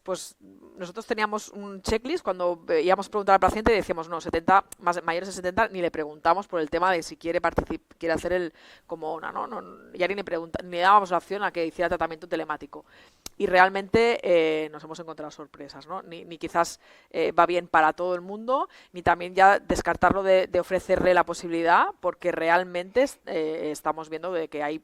nosotros teníamos un checklist cuando íbamos a preguntar al paciente y decíamos, no, mayores de 70 ni le preguntamos por el tema de si quiere hacer el como una, ya ni dábamos la opción a que hiciera tratamiento telemático. Y realmente nos hemos encontrado sorpresas, ¿no? Ni quizás va bien para todo el mundo, ni también ya descartarlo de ofrecerle la posibilidad, porque realmente estamos viendo de que hay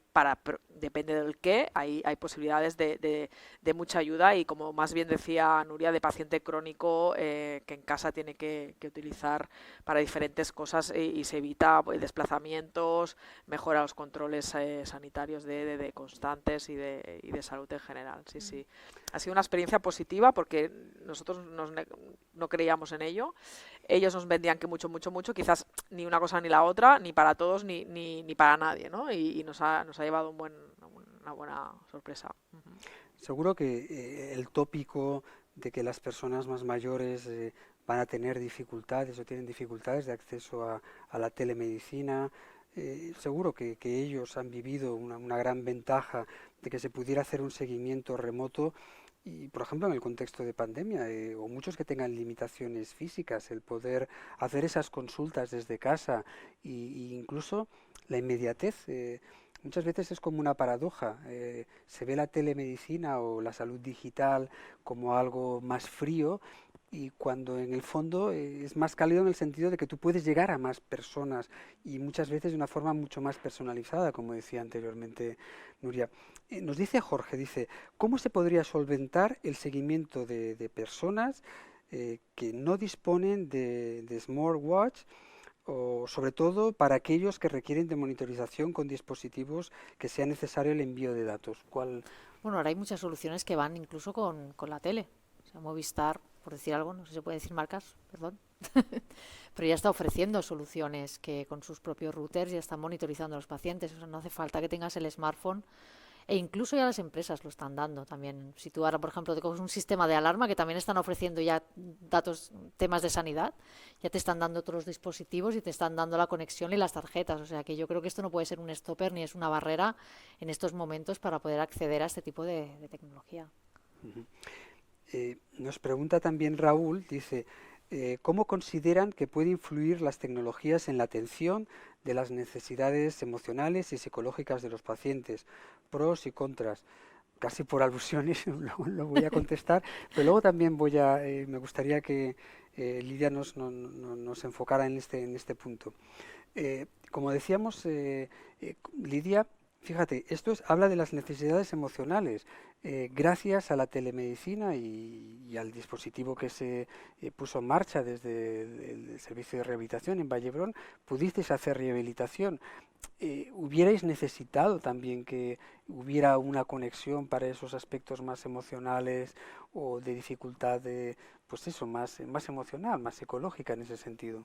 depende del qué, hay posibilidades de mucha ayuda, y como más bien decía Nuria, de paciente crónico que en casa tiene que utilizar para diferentes cosas y se evita desplazamientos, mejora los controles sanitarios de constantes y de salud en general. Sí. Ha sido una experiencia positiva porque nosotros no creíamos en ello. Ellos nos vendían que mucho, quizás ni una cosa ni la otra, ni para todos ni para nadie, ¿no? Y nos ha llevado una buena sorpresa. Seguro que el tópico de que las personas más mayores van a tener dificultades o tienen dificultades de acceso a la telemedicina, seguro que ellos han vivido una gran ventaja de que se pudiera hacer un seguimiento remoto. Y, por ejemplo, en el contexto de pandemia, o muchos que tengan limitaciones físicas, el poder hacer esas consultas desde casa y incluso la inmediatez. Muchas veces es como una paradoja. Se ve la telemedicina o la salud digital como algo más frío, y cuando en el fondo es más cálido en el sentido de que tú puedes llegar a más personas y muchas veces de una forma mucho más personalizada, como decía anteriormente Nuria. Nos dice Jorge, dice, ¿cómo se podría solventar el seguimiento de personas que no disponen de smartwatch, o sobre todo para aquellos que requieren de monitorización con dispositivos que sea necesario el envío de datos? Bueno, ahora hay muchas soluciones que van incluso con la tele. O sea, Movistar, por decir algo, no sé si se puede decir marcas, perdón, pero ya está ofreciendo soluciones que con sus propios routers ya están monitorizando a los pacientes. O sea, no hace falta que tengas el smartphone. E incluso ya las empresas lo están dando también. Si tú ahora, por ejemplo, te coges un sistema de alarma, que también están ofreciendo ya temas de sanidad, ya te están dando otros dispositivos y te están dando la conexión y las tarjetas. O sea que yo creo que esto no puede ser un stopper ni es una barrera en estos momentos para poder acceder a este tipo de tecnología. Nos pregunta también Raúl, dice, ¿cómo consideran que puede influir las tecnologías en la atención de las necesidades emocionales y psicológicas de los pacientes? Pros y contras. Casi por alusiones lo voy a contestar, pero luego también me gustaría que Lidia nos enfocara en este punto. Como decíamos, Lidia, fíjate, habla de las necesidades emocionales. Gracias a la telemedicina y al dispositivo que se puso en marcha desde el servicio de rehabilitación en Vallebrón, pudisteis hacer rehabilitación. ¿Hubierais necesitado también que hubiera una conexión para esos aspectos más emocionales o de dificultad más emocional, más psicológica en ese sentido?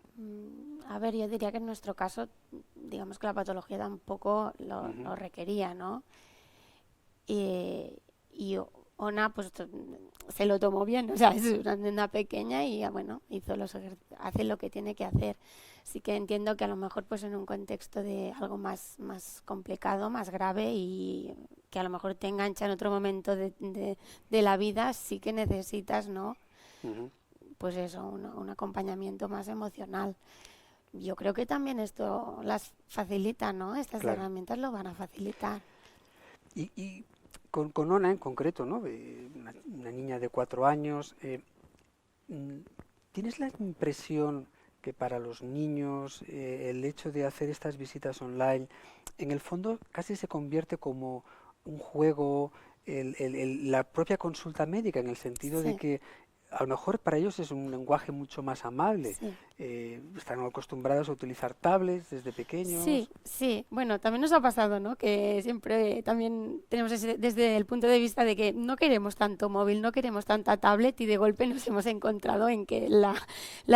A ver, yo diría que en nuestro caso, digamos que la patología tampoco lo requería, ¿no? Y Ona pues se lo tomó bien, o sea, es una nena pequeña y bueno, hace lo que tiene que hacer. Sí que entiendo que a lo mejor pues en un contexto de algo más complicado, más grave, y que a lo mejor te engancha en otro momento de la vida, sí que necesitas, ¿no? Pues eso, un acompañamiento más emocional. Yo creo que también esto las facilita, ¿no? Estas herramientas lo van a facilitar. Y con Ona en concreto, ¿no? Una niña de 4 años, ¿tienes la impresión que para los niños el hecho de hacer estas visitas online, en el fondo casi se convierte como un juego, la propia consulta médica, en el sentido de Sí, que a lo mejor para ellos es un lenguaje mucho más amable? sí. Están acostumbrados a utilizar tablets desde pequeños. Sí, sí. Bueno, también nos ha pasado, ¿no? Que siempre también tenemos desde el punto de vista de que no queremos tanto móvil, no queremos tanta tablet y de golpe nos hemos encontrado en que la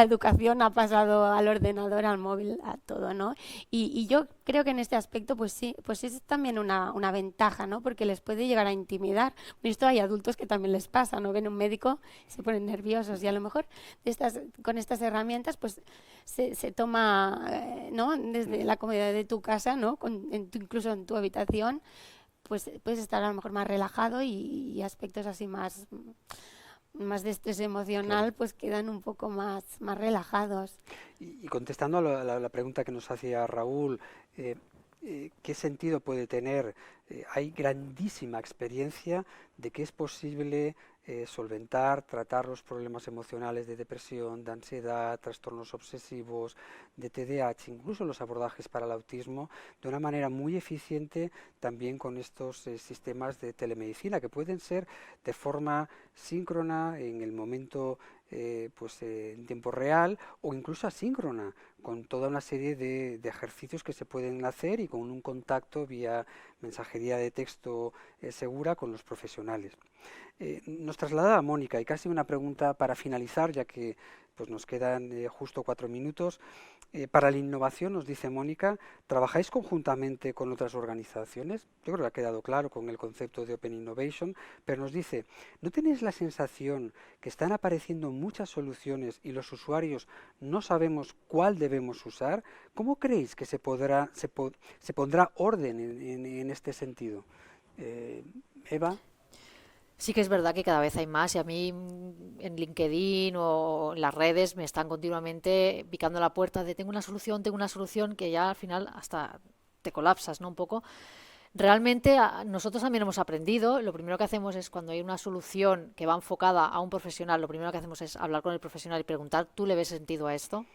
educación ha pasado al ordenador, al móvil, a todo, ¿no? Y yo creo que en este aspecto, pues es también una ventaja, ¿no? Porque les puede llegar a intimidar. Esto hay adultos que también les pasa, ¿no? Ven un médico, se ponen nerviosos y a lo mejor con estas herramientas, pues se toma, ¿no? Desde la comodidad de tu casa, ¿no? Incluso en tu habitación, pues puedes estar a lo mejor más relajado y aspectos así más de estrés Claro. emocional, pues quedan un poco más relajados. Y contestando a la pregunta que nos hacía Raúl, eh, ¿qué sentido puede tener? Hay grandísima experiencia de que es posible solventar, tratar los problemas emocionales de depresión, de ansiedad, trastornos obsesivos, de TDAH, incluso los abordajes para el autismo, de una manera muy eficiente también con estos sistemas de telemedicina que pueden ser de forma síncrona en el momento en tiempo real o incluso asíncrona, con toda una serie de ejercicios que se pueden hacer y con un contacto vía mensajería de texto segura con los profesionales. Nos traslada a Mónica y casi una pregunta para finalizar, ya que pues nos quedan justo 4 minutos. Para la innovación, nos dice Mónica, ¿trabajáis conjuntamente con otras organizaciones? Yo creo que ha quedado claro con el concepto de Open Innovation, pero nos dice, ¿no tenéis la sensación que están apareciendo muchas soluciones y los usuarios no sabemos cuál debemos usar? ¿Cómo creéis que se pondrá orden en este sentido? Eh, Eva. Sí que es verdad que cada vez hay más y a mí en LinkedIn o en las redes me están continuamente picando la puerta de tengo una solución que ya al final hasta te colapsas, ¿no? Un poco. Realmente nosotros también hemos aprendido, lo primero que hacemos es cuando hay una solución que va enfocada a un profesional, lo primero que hacemos es hablar con el profesional y preguntar, ¿tú le ves sentido a esto?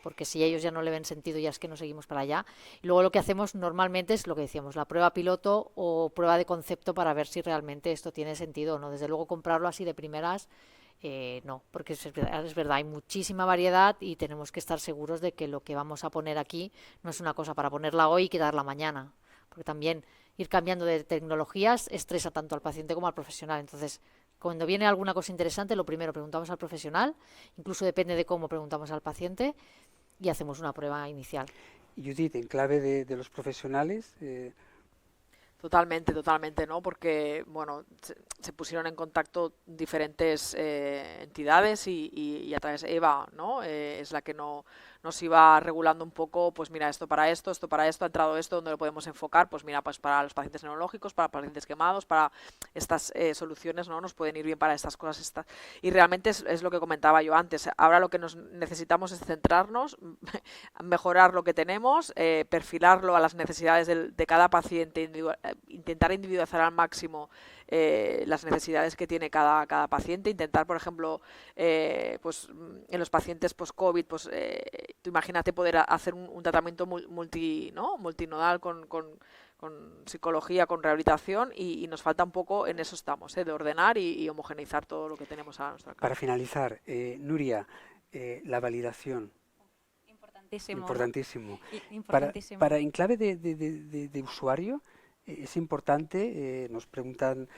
Porque si ellos ya no le ven sentido, ya es que no seguimos para allá. Y luego lo que hacemos normalmente es lo que decíamos, la prueba piloto o prueba de concepto para ver si realmente esto tiene sentido o no. Desde luego comprarlo así de primeras, no, porque es verdad, hay muchísima variedad y tenemos que estar seguros de que lo que vamos a poner aquí no es una cosa para ponerla hoy y quedarla mañana. Porque también ir cambiando de tecnologías estresa tanto al paciente como al profesional. Entonces, cuando viene alguna cosa interesante, lo primero preguntamos al profesional, incluso depende de cómo preguntamos al paciente y hacemos una prueba inicial. Judith, en clave de los profesionales, Totalmente, totalmente, ¿no? Porque, bueno, se pusieron en contacto diferentes entidades y a través de Eva, ¿no? Es la que nos iba regulando un poco, pues mira, esto para esto, ha entrado esto, ¿dónde lo podemos enfocar? Pues mira, pues para los pacientes neurológicos, para pacientes quemados, para estas soluciones, ¿no? Nos pueden ir bien para estas cosas. Y realmente es lo que comentaba yo antes. Ahora lo que nos necesitamos es centrarnos, mejorar lo que tenemos, perfilarlo a las necesidades de cada paciente, intentar individualizar al máximo las necesidades que tiene cada paciente, intentar, por ejemplo, pues en los pacientes post-COVID, pues tú imagínate poder hacer un tratamiento multinodal con psicología, con rehabilitación y nos falta un poco, en eso estamos, de ordenar y homogeneizar todo lo que tenemos a nuestra para alcance. finalizar, Nuria, la validación, Importantísimo, ¿no? importantísimo. Importantísimo. Para en clave de usuario, es importante, nos preguntan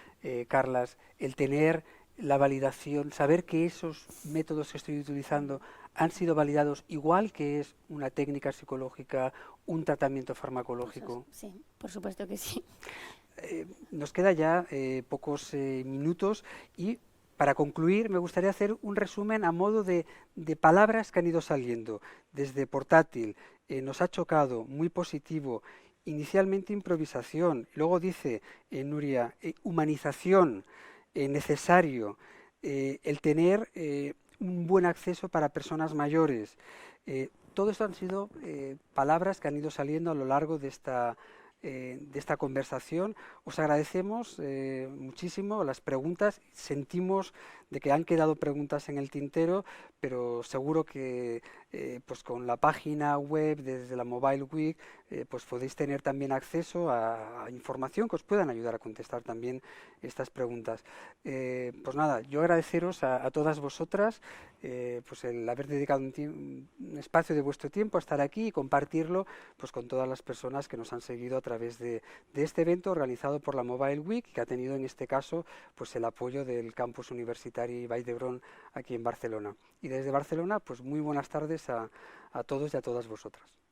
Carlas, el tener la validación, saber que esos métodos que estoy utilizando han sido validados igual que es una técnica psicológica, un tratamiento farmacológico. Sí, por supuesto que sí. Nos queda ya pocos minutos y para concluir me gustaría hacer un resumen a modo de palabras que han ido saliendo. Desde portátil, nos ha chocado, muy positivo, inicialmente improvisación, luego dice Nuria, humanización, necesario, el tener un buen acceso para personas mayores. Todo esto han sido palabras que han ido saliendo a lo largo de esta de esta conversación. Os agradecemos muchísimo las preguntas. Sentimos de que han quedado preguntas en el tintero, pero seguro que pues con la página web desde la Mobile Week pues podéis tener también acceso a información que os puedan ayudar a contestar también estas preguntas. Pues nada, yo agradeceros a todas vosotras pues el haber dedicado un espacio de vuestro tiempo a estar aquí y compartirlo pues con todas las personas que nos han seguido a través de este evento organizado por la Mobile Week, que ha tenido en este caso pues el apoyo del campus universitario Vall d'Hebron aquí en Barcelona. Y desde Barcelona, pues muy buenas tardes a todos y a todas vosotras.